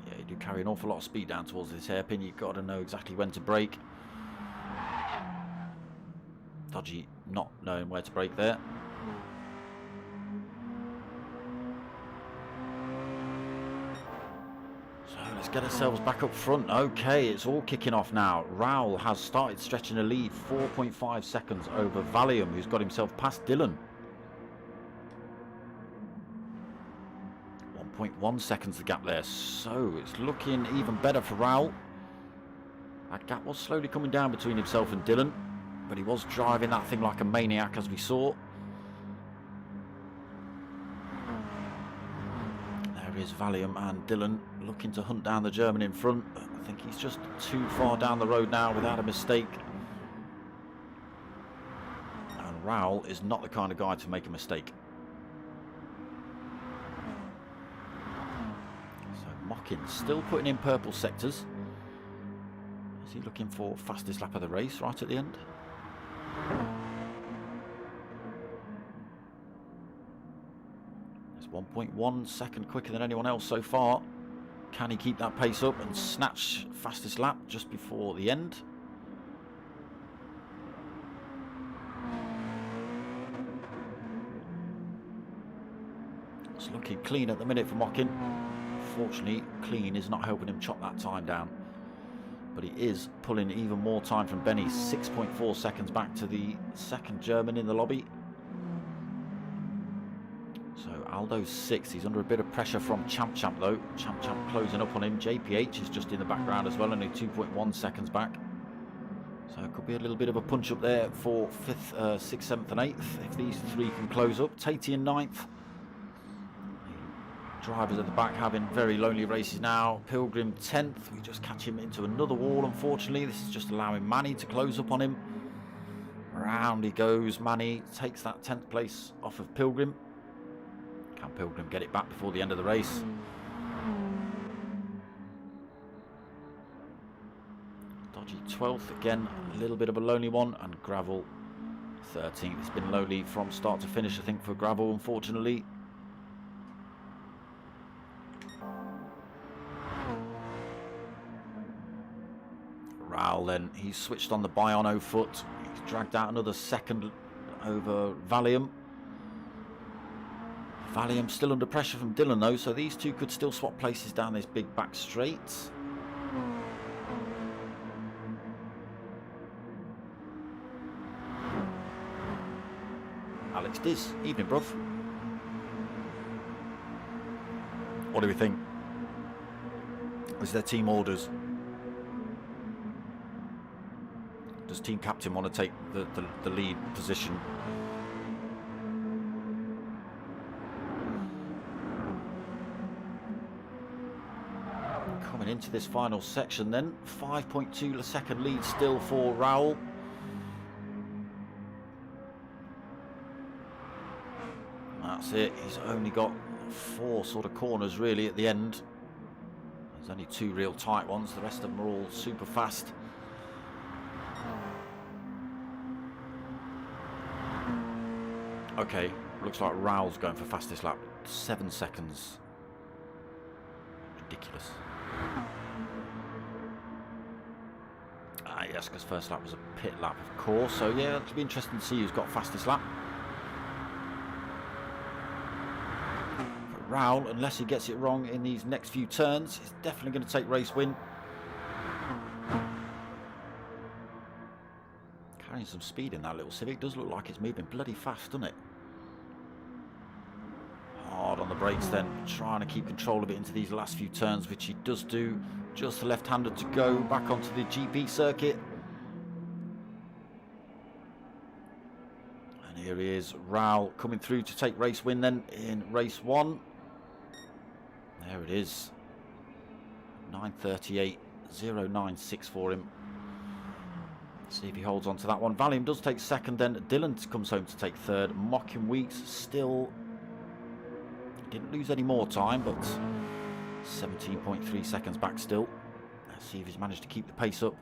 Yeah, you do carry an awful lot of speed down towards this hairpin. You've got to know exactly when to brake. Dodgy not knowing where to brake there. get ourselves back up front. Okay, it's all kicking off now. Raoul has started stretching a lead, 4.5 seconds over Valium, who's got himself past Dylan. 1.1 seconds the gap there, so it's looking even better for Raoul. That gap was slowly coming down between himself and Dylan, but he was driving that thing like a maniac, as we saw. There is Valium and Dylan looking to hunt down the German in front. I think he's just too far down the road now without a mistake. And Raoul is not the kind of guy to make a mistake. So Mockin still putting in purple sectors. Is he looking for fastest lap of the race right at the end? It's 1.1 second quicker than anyone else so far. Can he keep that pace up and snatch fastest lap just before the end? It's looking clean at the minute for Mockin. Fortunately, clean is not helping him chop that time down. But he is pulling even more time from Benny, 6.4 seconds back to the second German in the lobby. So Aldo's 6th. He's under a bit of pressure from Champ though. Champ closing up on him. JPH is just in the background as well, only 2.1 seconds back. So it could be a little bit of a punch up there for 5th, 6th, 7th and 8th if these three can close up. Tatey in 9th. Drivers at the back having very lonely races now. Pilgrim 10th. We just catch him into another wall, unfortunately. This is just allowing Manny to close up on him. Round he goes. Manny takes that 10th place off of Pilgrim. Can Pilgrim get it back before the end of the race? Dodgy 12th again. A little bit of a lonely one. And Gravel 13th. It's been lonely from start to finish, I think, for Gravel, unfortunately. Raoul then, he's switched on the Biono foot. He's dragged out another second over Valium. Valium still under pressure from Dylan though, so these two could still swap places down this big back straight. Alex Diz, evening bruv. What do we think? Is there team orders? Does team captain want to take the lead position? Coming into this final section then, 5.2 second lead still for Raoul. That's it, he's only got 4 sort of corners really at the end. There's only 2 real tight ones, the rest of them are all super fast. Okay, looks like Raoul's going for fastest lap. 7 seconds. Ridiculous. Ah, yes, because first lap was a pit lap, of course. So, yeah, it'll be interesting to see who's got fastest lap. But Raoul, unless he gets it wrong in these next few turns, he's definitely going to take race win. Carrying some speed in that little Civic. Does look like it's moving bloody fast, doesn't it? Hard on the brakes then, trying to keep control of it into these last few turns, which he does do. Just the left-hander to go back onto the GP circuit. And here he is, Raoul coming through to take race win then in race 1. There it is. 9:38.096 for him. See if he holds on to that one. Valium does take second then. Dylan comes home to take third. Mockin Weeks still didn't lose any more time, but 17.3 seconds back still. Let's see if he's managed to keep the pace up.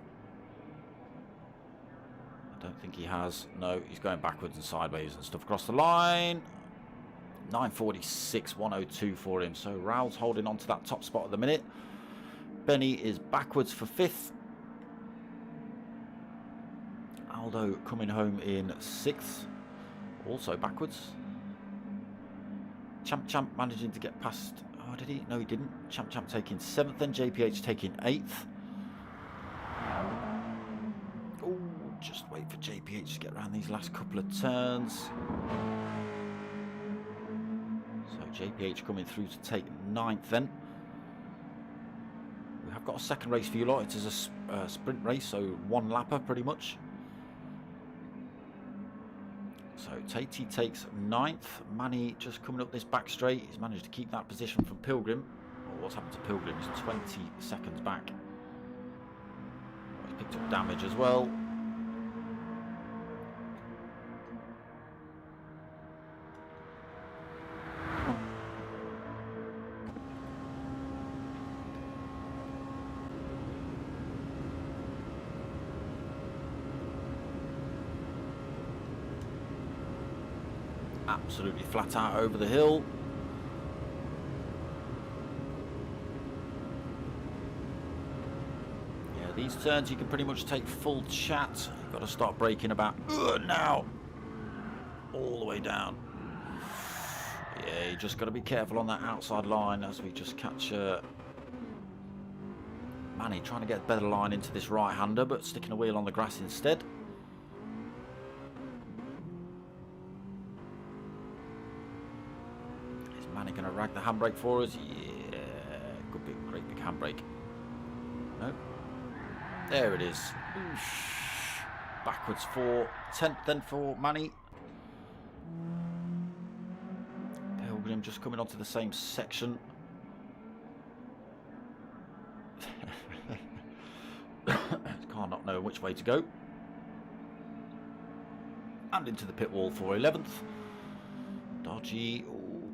I don't think he has. No, he's going backwards and sideways and stuff across the line. 9:46.102 for him. So Raoul's holding on to that top spot at the minute. Benny is backwards for 5th. Aldo coming home in 6th, also backwards. Champ managing to get past Oh, did he? No, he didn't. Champ taking 7th, then JPH taking 8th. Oh, just wait for JPH to get around these last couple of turns. So JPH coming through to take 9th then. We have got a second race for you lot. It is a sprint race, so one lapper pretty much. So Tatey takes 9th. Manny just coming up this back straight. He's managed to keep that position from Pilgrim. Oh, what's happened to Pilgrim? He's 20 seconds back. Oh, he's picked up damage as well. Absolutely flat out over the hill. Yeah, these turns you can pretty much take full chat. You've got to start braking about now. All the way down. Yeah, you just got to be careful on that outside line as we just catch Manny trying to get a better line into this right-hander, but sticking a wheel on the grass instead. Manny going to rag the handbrake for us. Yeah, good big, great big handbrake. No. There it is. Oosh. Backwards for 10th then for Manny. Pilgrim just coming onto the same section. Can't not know which way to go. And into the pit wall for 11th. Dodgy.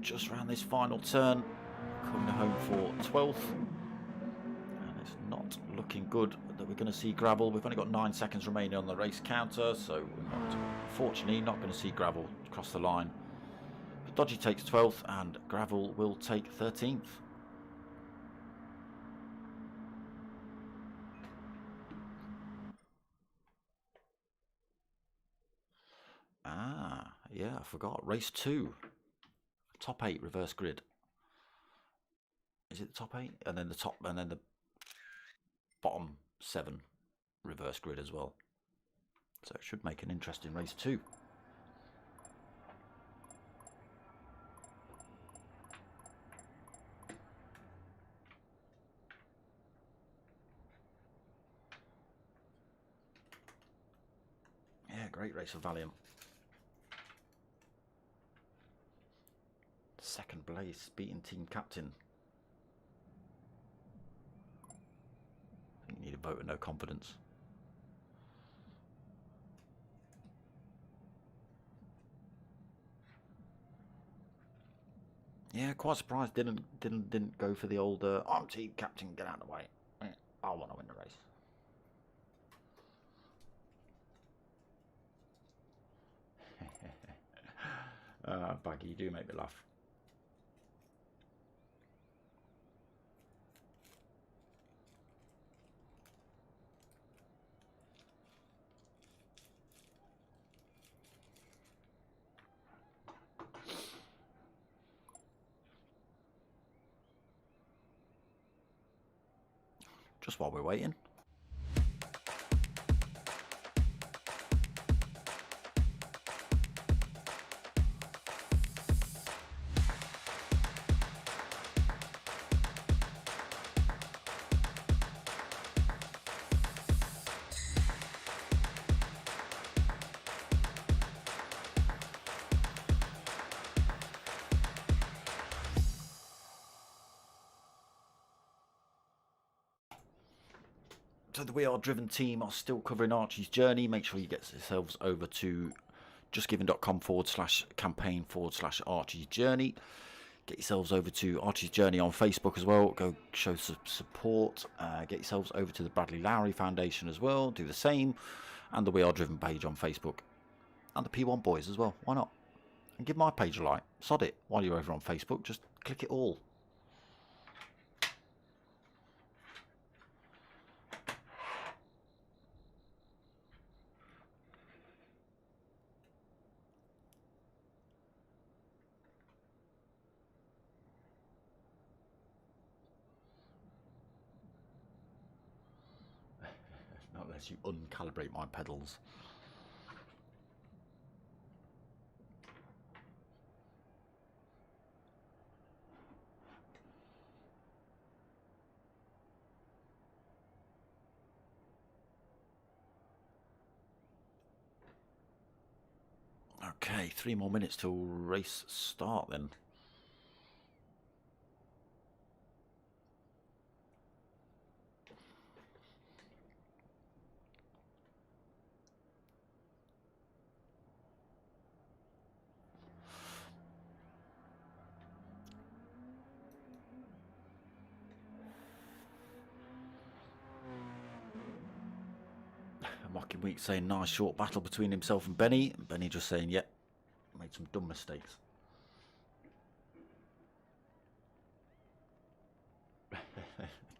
Just around this final turn, coming home for 12th, and it's not looking good that we're going to see Gravel. We've only got 9 seconds remaining on the race counter, so we're not, unfortunately not going to see Gravel cross the line. But Dodgy takes 12th and Gravel will take 13th. Ah, yeah, I forgot. Race 2. Top 8 reverse grid. Is it the top 8? And then the top, and then the bottom 7 reverse grid as well. So it should make an interesting race too. Yeah, great race of Valium. Second place, beating team captain. I think you need a vote of no confidence. Yeah, quite surprised didn't go for the old I'm team captain, get out of the way. I want to win the race. Baggy, you do make me laugh. Just while we're waiting. So the We Are Driven team are still covering Archie's journey. Make sure you get yourselves over to justgiving.com/campaign/Archie's journey. Get yourselves over to Archie's Journey on Facebook as well. Go show some support. Get yourselves over to the Bradley Lowry Foundation as well. Do the same. And the We Are Driven page on Facebook. And the P1 Boys as well. Why not? And give my page a like. Sod it. While you're over on Facebook, just click it all. Unless you uncalibrate my pedals. Okay, 3 more minutes till race start then. Mocking Week saying nice short battle between himself and Benny. And Benny just saying, yep, made some dumb mistakes.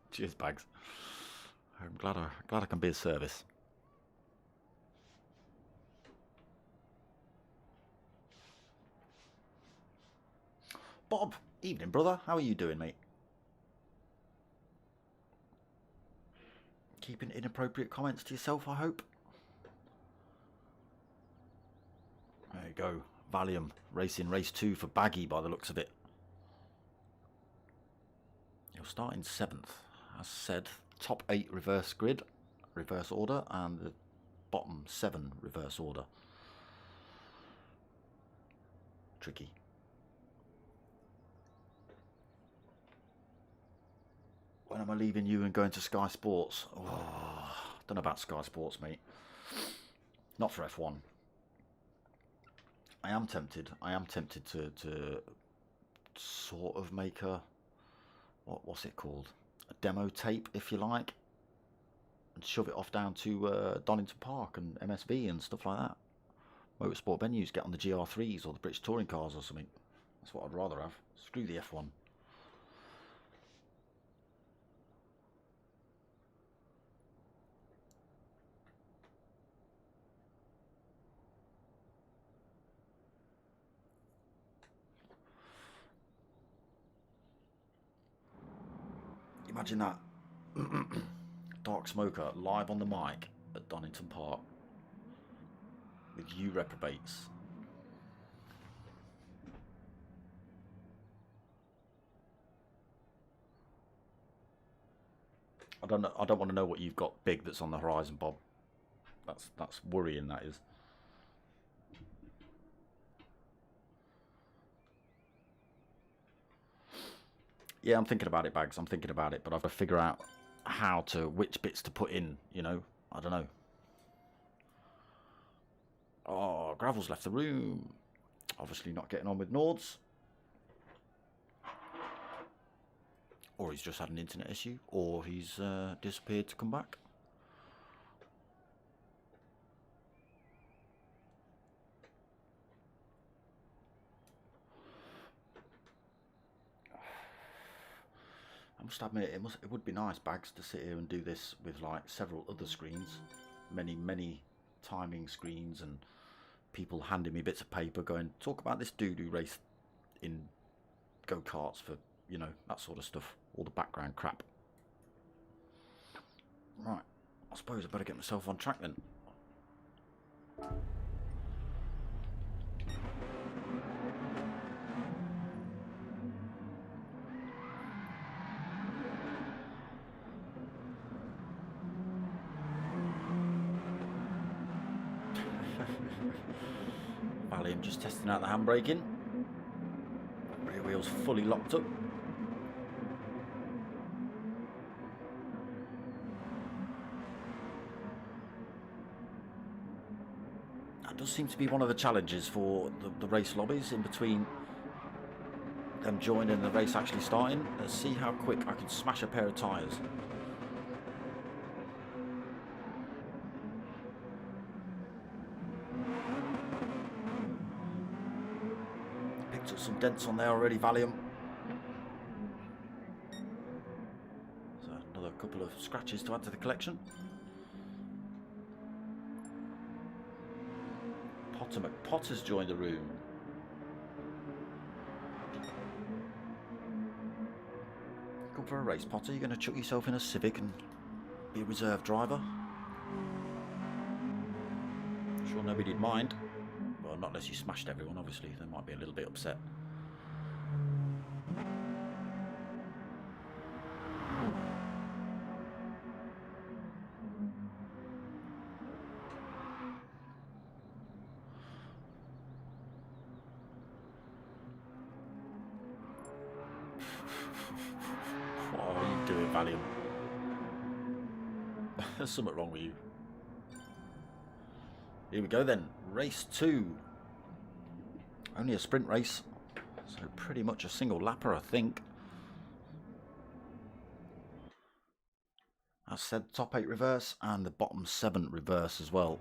Cheers, Bags. I'm glad I can be of service. Bob, evening, brother. How are you doing, mate? Keeping inappropriate comments to yourself, I hope. There you go. Valium racing race 2 for Baggy by the looks of it. You'll start in 7th. As said, top 8 reverse grid, reverse order, and the bottom 7 reverse order. Tricky. When am I leaving you and going to Sky Sports? Oh, don't know about Sky Sports, mate. Not for F1. I am tempted to sort of make a, what's it called? A demo tape, if you like, and shove it off down to Donington Park and MSV and stuff like that. Motorsport venues, get on the GR3s or the British Touring Cars or something. That's what I'd rather have. Screw the F1. Imagine that. Dark Smoker live on the mic at Donington Park with you reprobates. I don't know. I don't want to know what you've got big that's on the horizon, Bob. That's worrying. That is. Yeah, I'm thinking about it, Bags. I'm thinking about it, but I've got to figure out which bits to put in, you know. I don't know. Oh, Gravel's left the room. Obviously not getting on with Nords. Or he's just had an internet issue, or he's disappeared to come back. I must admit, it would be nice, Bags, to sit here and do this with like several other screens, many timing screens, and people handing me bits of paper going, talk about this dude who raced in go-karts for, you know, that sort of stuff, all the background crap. Right, I suppose I better get myself on track then. Valium just testing out the handbraking. Rear wheels fully locked up. That does seem to be one of the challenges for the race lobbies, in between them joining and the race actually starting. Let's see how quick I can smash a pair of tyres. Picked up some dents on there already, Valium. So another couple of scratches to add to the collection. Potter McPotter's joined the room. Come for a race, Potter? You're going to chuck yourself in a Civic and be a reserve driver? Sure nobody'd mind. Well, not unless you smashed everyone, obviously. They might be a little bit upset. What are you doing, Valium? There's something wrong with you. Here we go then. Race 2. Only a sprint race. So pretty much a single lapper, I think. As said, top 8 reverse and the bottom 7 reverse as well.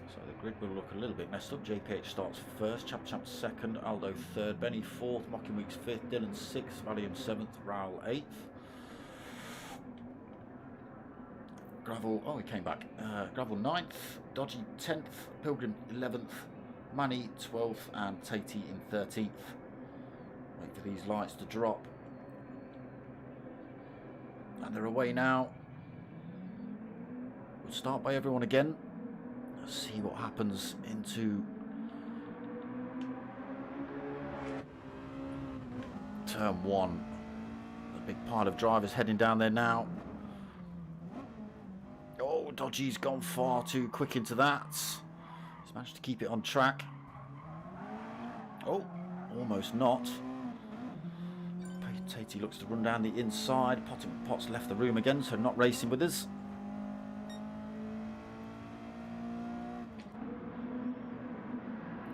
So the grid will look a little bit messed up. JPH starts first, Champ second, Aldo third, Benny fourth, Mocking Weeks fifth, Dylan sixth, Valium seventh, Raul eighth. Gravel, oh he came back. Gravel 9th, Dodgy 10th, Pilgrim 11th, Manny 12th and Tatey in 13th. Wait for these lights to drop. And they're away now. We'll start by everyone again. Let's see what happens into turn 1. A big pile of drivers heading down there now. Oh, Dodgy's gone far too quick into that. He's managed to keep it on track. Oh, almost not. Tatey looks to run down the inside. Potts left the room again, so not racing with us.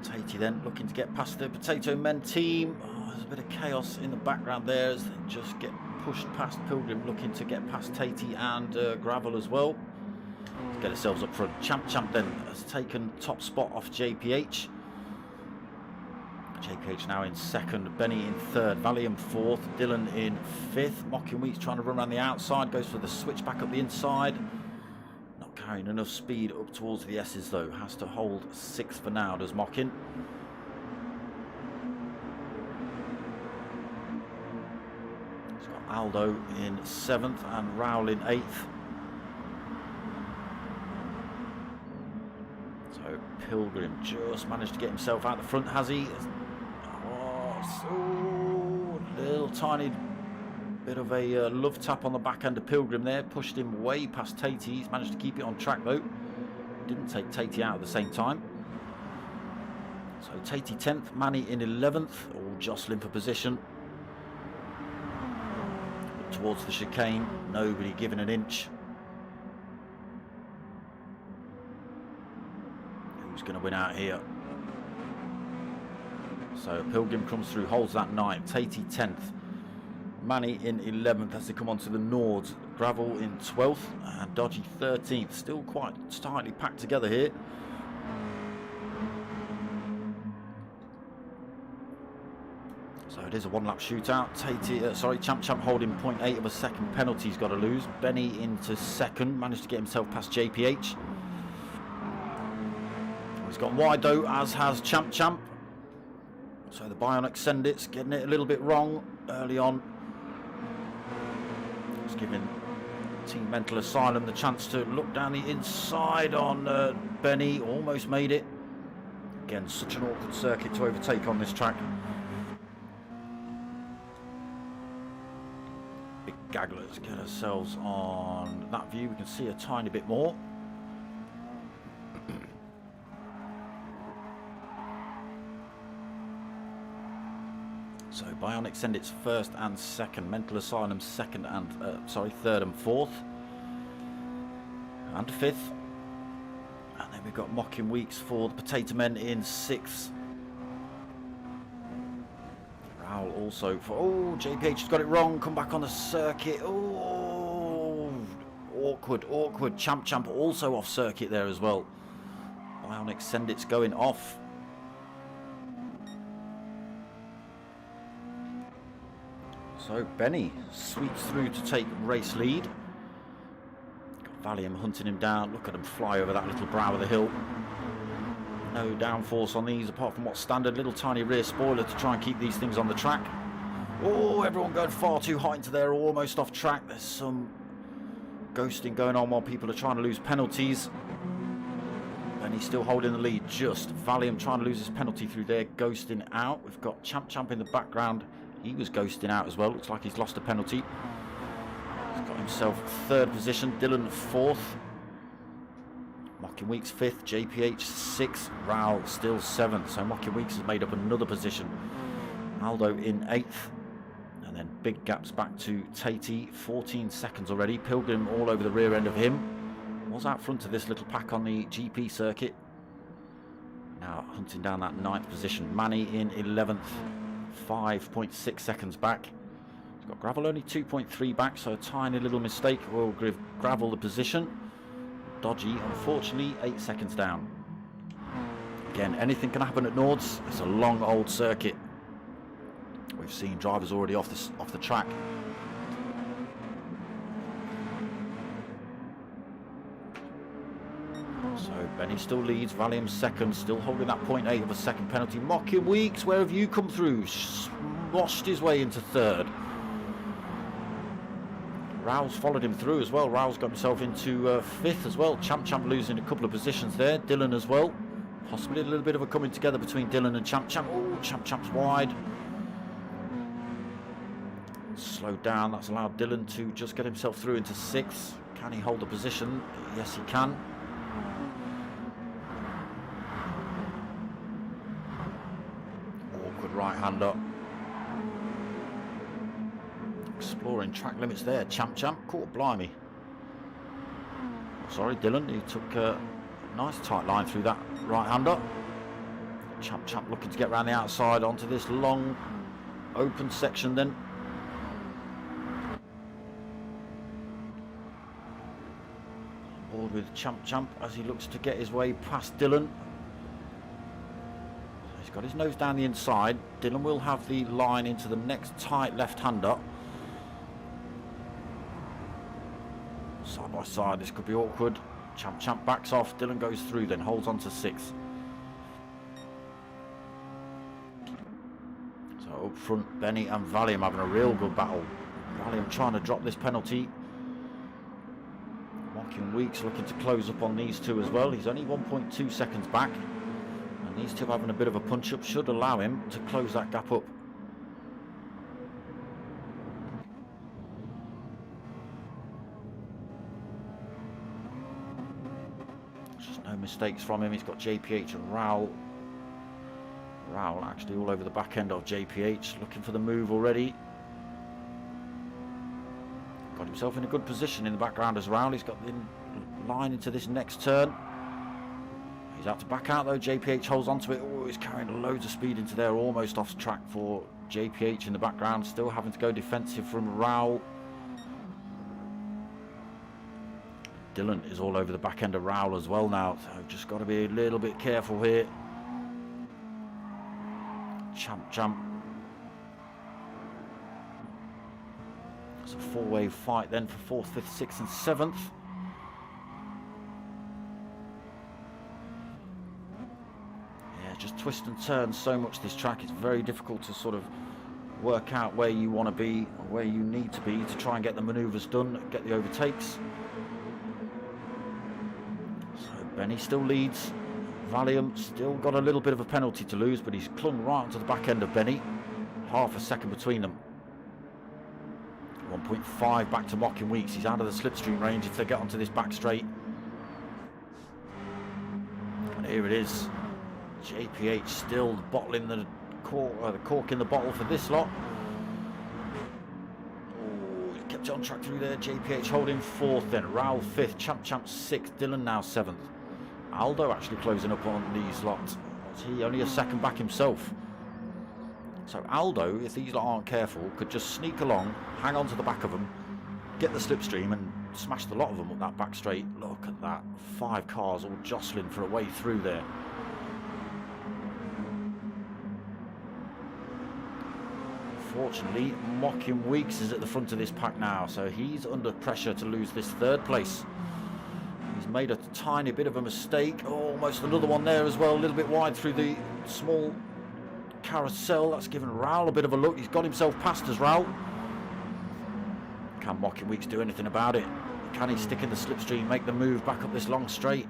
Tatey then looking to get past the Potato Men team. Oh, there's a bit of chaos in the background there as they just get pushed past Pilgrim, looking to get past Tatey and Gravel as well. Let's get ourselves up front. Champ then has taken top spot off JPH. JPH now in second, Benny in third, Valium fourth, Dylan in fifth. Mocking Weeks trying to run around the outside, goes for the switch back up the inside. Not carrying enough speed up towards the S's though, has to hold sixth for now, does Mocking. He's got Aldo in seventh and Raul in eighth. So Pilgrim just managed to get himself out the front, has he? Oh, little tiny bit of a love tap on the back end of Pilgrim there, pushed him way past Tatey. He's managed to keep it on track though. Didn't take Tatey out at the same time. So Tatey 10th, Manny in 11th, all jostling for position. Towards the chicane, nobody giving an inch. Who's going to win out here? So Pilgrim comes through, holds that 9th, Tatey 10th, Manny in 11th as they come onto the Nords, Gravel in 12th and Dodgy 13th. Still quite tightly packed together here. So it is a one-lap shootout. Champ holding 0.8 of a second penalty he's got to lose. Benny into second, managed to get himself past JPH. He's got wide though, as has Champ. So the Bionic Sendits getting it a little bit wrong early on. Just giving Team Mental Asylum the chance to look down the inside on Benny. Almost made it. Again, such an awkward circuit to overtake on this track. Big gagglers. Get ourselves on that view. We can see a tiny bit more. So Bionic Sendits first and second, Mental Asylum second and third and fourth, and fifth, and then we've got Mocking Weeks for the Potato Men in sixth. Raul also for JPH has got it wrong. Come back on the circuit. Oh, awkward. Champ also off circuit there as well. Bionic Sendits going off. So Benny sweeps through to take race lead. Got Valium hunting him down. Look at him fly over that little brow of the hill. No downforce on these apart from what's standard. Little tiny rear spoiler to try and keep these things on the track. Oh, everyone going far too high into there, almost off track. There's some ghosting going on while people are trying to lose penalties. And he's still holding the lead. Just Valium trying to lose his penalty through there, ghosting out. We've got Champ in the background. He was ghosting out as well. Looks like he's lost a penalty. He's got himself third position. Dylan fourth. Mocking Weeks fifth. JPH sixth. Raul still seventh. So Mocking Weeks has made up another position. Aldo in eighth. And then big gaps back to Tatey. 14 seconds already. Pilgrim all over the rear end of him. Was out front of this little pack on the GP circuit. Now hunting down that ninth position. Manny in 11th. 5.6 seconds back. He's got Gravel only 2.3 back, so a tiny little mistake will give Gravel the position. Dodgy, unfortunately, 8 seconds down. Again, anything can happen at Nords. It's a long old circuit. We've seen drivers already off the track. So Benny still leads, Valium second, still holding that 0.8 of a second penalty. Mocking Weeks, where have you come through? Sloshed his way into third. Raul's followed him through as well. Raul's got himself into fifth as well. Champ losing a couple of positions there. Dylan as well. Possibly a little bit of a coming together between Dylan and Champ. Oh, Champ's wide. Slowed down, that's allowed Dylan to just get himself through into sixth. Can he hold the position? Yes, he can. Awkward right-hander. Exploring track limits there. Champ. Caught blimey. Sorry, Dylan. He took a nice tight line through that right-hander. Champ looking to get around the outside onto this long open section then. Board with Champ as he looks to get his way past Dylan. He's got his nose down the inside. Dylan will have the line into the next tight left-hander. Side by side, this could be awkward. Champ backs off. Dylan goes through, then holds on to sixth. So up front, Benny and Valium having a real good battle. Valium trying to drop this penalty. Mocking Weeks looking to close up on these two as well. He's only 1.2 seconds back. And these two having a bit of a punch-up should allow him to close that gap up. Just no mistakes from him. He's got JPH and Raul. Raul actually all over the back end of JPH. Looking for the move already. Got himself in a good position in the background as Raul. He's got the line into this next turn. He's out to back out though. JPH holds onto it. Oh, he's carrying loads of speed into there. Almost off track for JPH in the background. Still having to go defensive from Raul. Dylan is all over the back end of Raul as well now. So just got to be a little bit careful here. Champ. It's a four-way fight then for fourth, fifth, sixth and seventh. Yeah, just twist and turn so much this track. It's very difficult to sort of work out where you want to be or where you need to be to try and get the manoeuvres done, get the overtakes. So Benny still leads. Valium still got a little bit of a penalty to lose, but he's clung right onto the back end of Benny. Half a second between them. 1.5 back to Mocking Weeks. He's out of the slipstream range if they get onto this back straight. And here it is. JPH still bottling the cork in the bottle for this lot. Oh, he kept it on track through there. JPH holding fourth then. Raul fifth. Champ sixth. Dylan now seventh. Aldo actually closing up on these lots. He only a second back himself. So Aldo, if these lot aren't careful, could just sneak along, hang on to the back of them, get the slipstream and smash the lot of them up that back straight. Look at that. 5 cars all jostling for a way through there. Fortunately, Mocking Weeks is at the front of this pack now, so he's under pressure to lose this third place. He's made a tiny bit of a mistake. Oh, almost another one there as well, a little bit wide through the small carousel. That's given Raoul a bit of a look. He's got himself past us, Raoul. Can Mocking Weeks do anything about it? Can he stick in the slipstream, make the move back up this long straight?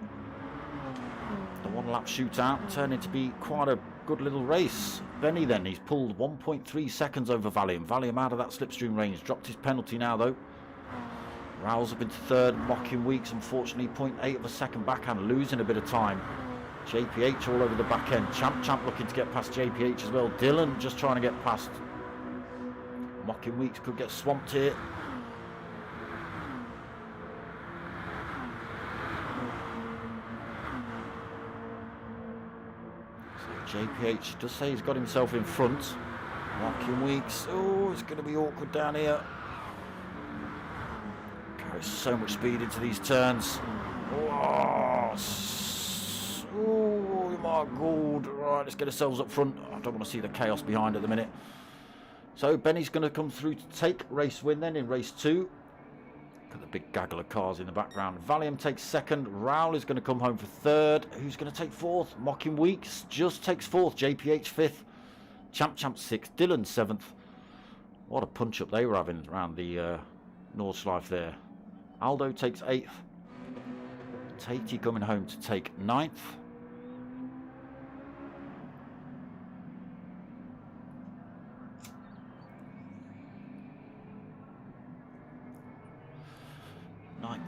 The one-lap shootout turned to be quite a good little race. Benny then, he's pulled 1.3 seconds over Valium. Valium out of that slipstream range. Dropped his penalty now, though. Raoul's up into third. Mocking Weeks, unfortunately, 0.8 of a second backhand, losing a bit of time. JPH all over the back end. Champ looking to get past JPH as well. Dylan just trying to get past. Mocking Weeks could get swamped here. So JPH does say he's got himself in front. Mocking Weeks. Oh, it's going to be awkward down here. Carries so much speed into these turns. Oh my god. Right, let's get ourselves up front. I don't want to see the chaos behind at the minute. So Benny's going to come through to take race win then in race 2. Got the big gaggle of cars in the background. Valium takes second. Raoul is going to come home for third. Who's going to take fourth? Mocking Weeks just takes fourth. JPH fifth. Champ sixth. Dylan seventh. What a punch up they were having around the Nordschliefe there. Aldo takes 8th. Tatey coming home to take 9th.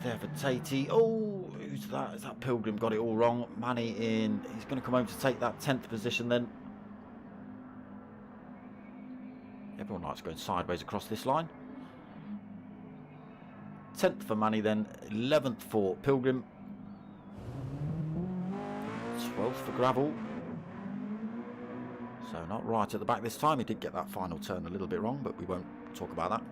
There for Tatey. Oh, who's that? Is that Pilgrim? Got it all wrong. Manny in. He's going to come home to take that 10th position then. Everyone likes going sideways across this line. 10th for Manny then. 11th for Pilgrim. 12th for Gravel. So not right at the back this time. He did get that final turn a little bit wrong, but we won't talk about that.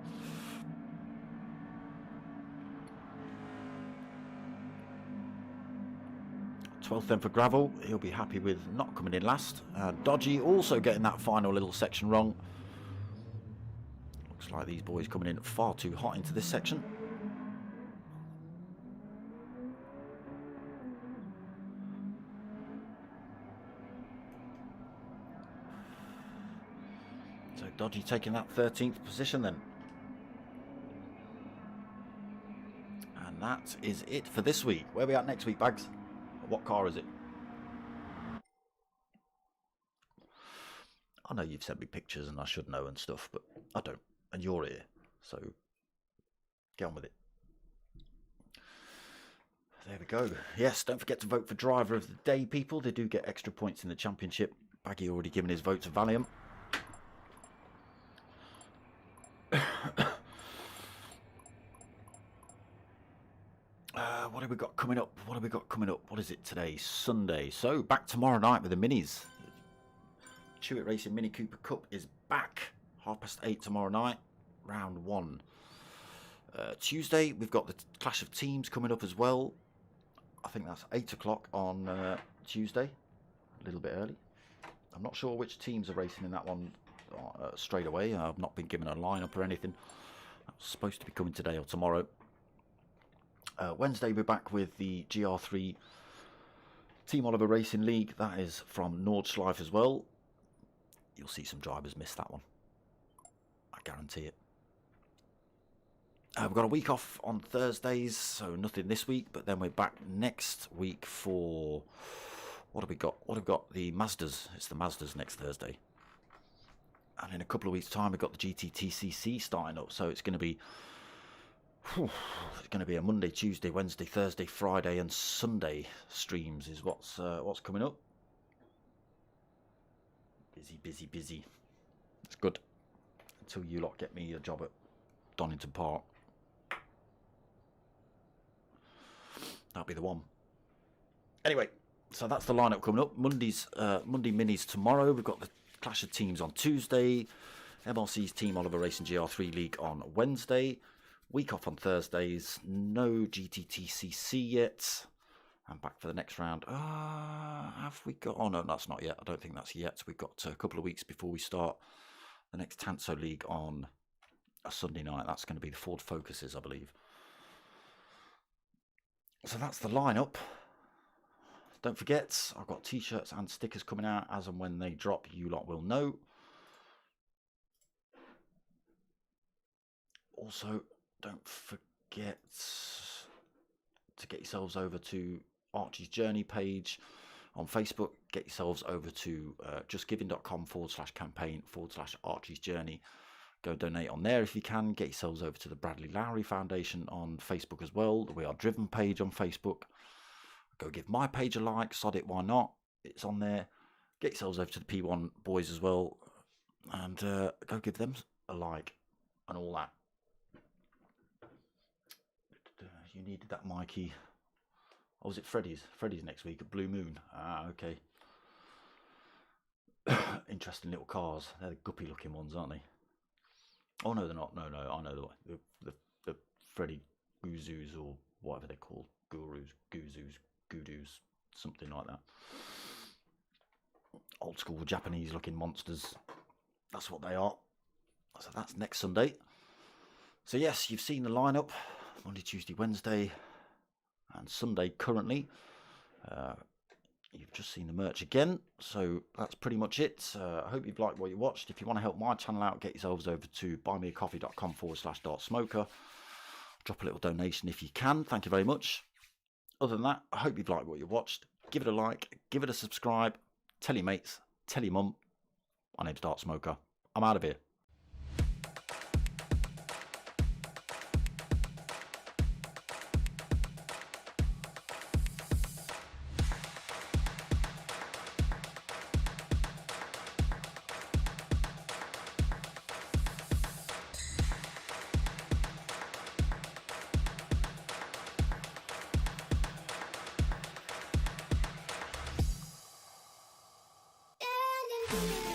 12th then for Gravel. He'll be happy with not coming in last. Dodgy also getting that final little section wrong. Looks like these boys coming in far too hot into this section. So Dodgy taking that 13th position then. And that is it for this week. Where are we at next week, Bags? What car is it? I know you've sent me pictures and I should know and stuff, but I don't. And you're here, so get on with it. There we go. Yes, don't forget to vote for Driver of the Day, people. They do get extra points in the championship. Baggy already given his vote to Valium. What have we got coming up? What have we got coming up? What is it today? Sunday. So back tomorrow night with the minis. Chewit Racing Mini Cooper Cup is back. 8:30 tomorrow night. Round 1. Tuesday we've got the Clash of Teams coming up as well. I think that's 8 o'clock on Tuesday. A little bit early. I'm not sure which teams are racing in that one straight away. I've not been given a lineup or anything. That's supposed to be coming today or tomorrow. Wednesday we're back with the GR3 Team Oliver Racing League. That is from Nordschliefe as well. You'll see some drivers miss that one. I guarantee it. We've got a week off on Thursdays, so nothing this week. But then we're back next week for... What have we got? What have we got? The Mazdas. It's the Mazdas next Thursday. And in a couple of weeks' time, we've got the GTTCC starting up. So it's going to be... It's going to be a Monday, Tuesday, Wednesday, Thursday, Friday and Sunday streams is what's coming up. Busy. It's good. Until you lot get me a job at Donington Park. That'll be the one. Anyway, so that's the lineup coming up. Monday minis tomorrow. We've got the Clash of Teams on Tuesday. MRC's Team Oliver Racing GR3 League on Wednesday. Week off on Thursdays. No GTTCC yet. I'm back for the next round. Have we got... Oh, no, that's not yet. I don't think that's yet. We've got a couple of weeks before we start the next Tanso League on a Sunday night. That's going to be the Ford Focuses, I believe. So that's the lineup. Don't forget, I've got t-shirts and stickers coming out as and when they drop, you lot will know. Also, don't forget to get yourselves over to Archie's Journey page on Facebook. Get yourselves over to justgiving.com/campaign/Archie's Journey. Go donate on there if you can. Get yourselves over to the Bradley Lowry Foundation on Facebook as well. The We Are Driven page on Facebook. Go give my page a like. Sod it, why not? It's on there. Get yourselves over to the P1 boys as well. And go give them a like and all that. You needed that, Mikey. Oh, was it Freddy's? Freddy's next week at Blue Moon. Ah, okay. Interesting little cars. They're the guppy looking ones, aren't they? Oh no, they're not. No, I know the Freddy Guzus or whatever they're called. Gudus, something like that. Old school Japanese looking monsters. That's what they are. So that's next Sunday. So yes, you've seen the lineup. Monday, Tuesday, Wednesday and Sunday currently. You've just seen the merch again, so that's pretty much it. I hope you've liked what you watched. If you want to help my channel out, get yourselves over to buymeacoffee.com/dartsmoker. Drop a little donation if you can. Thank you very much. Other than that, I hope you've liked what you watched. Give it a like, give it a subscribe, tell your mates, tell your mum. My name's Dart Smoker. I'm out of here. Yeah.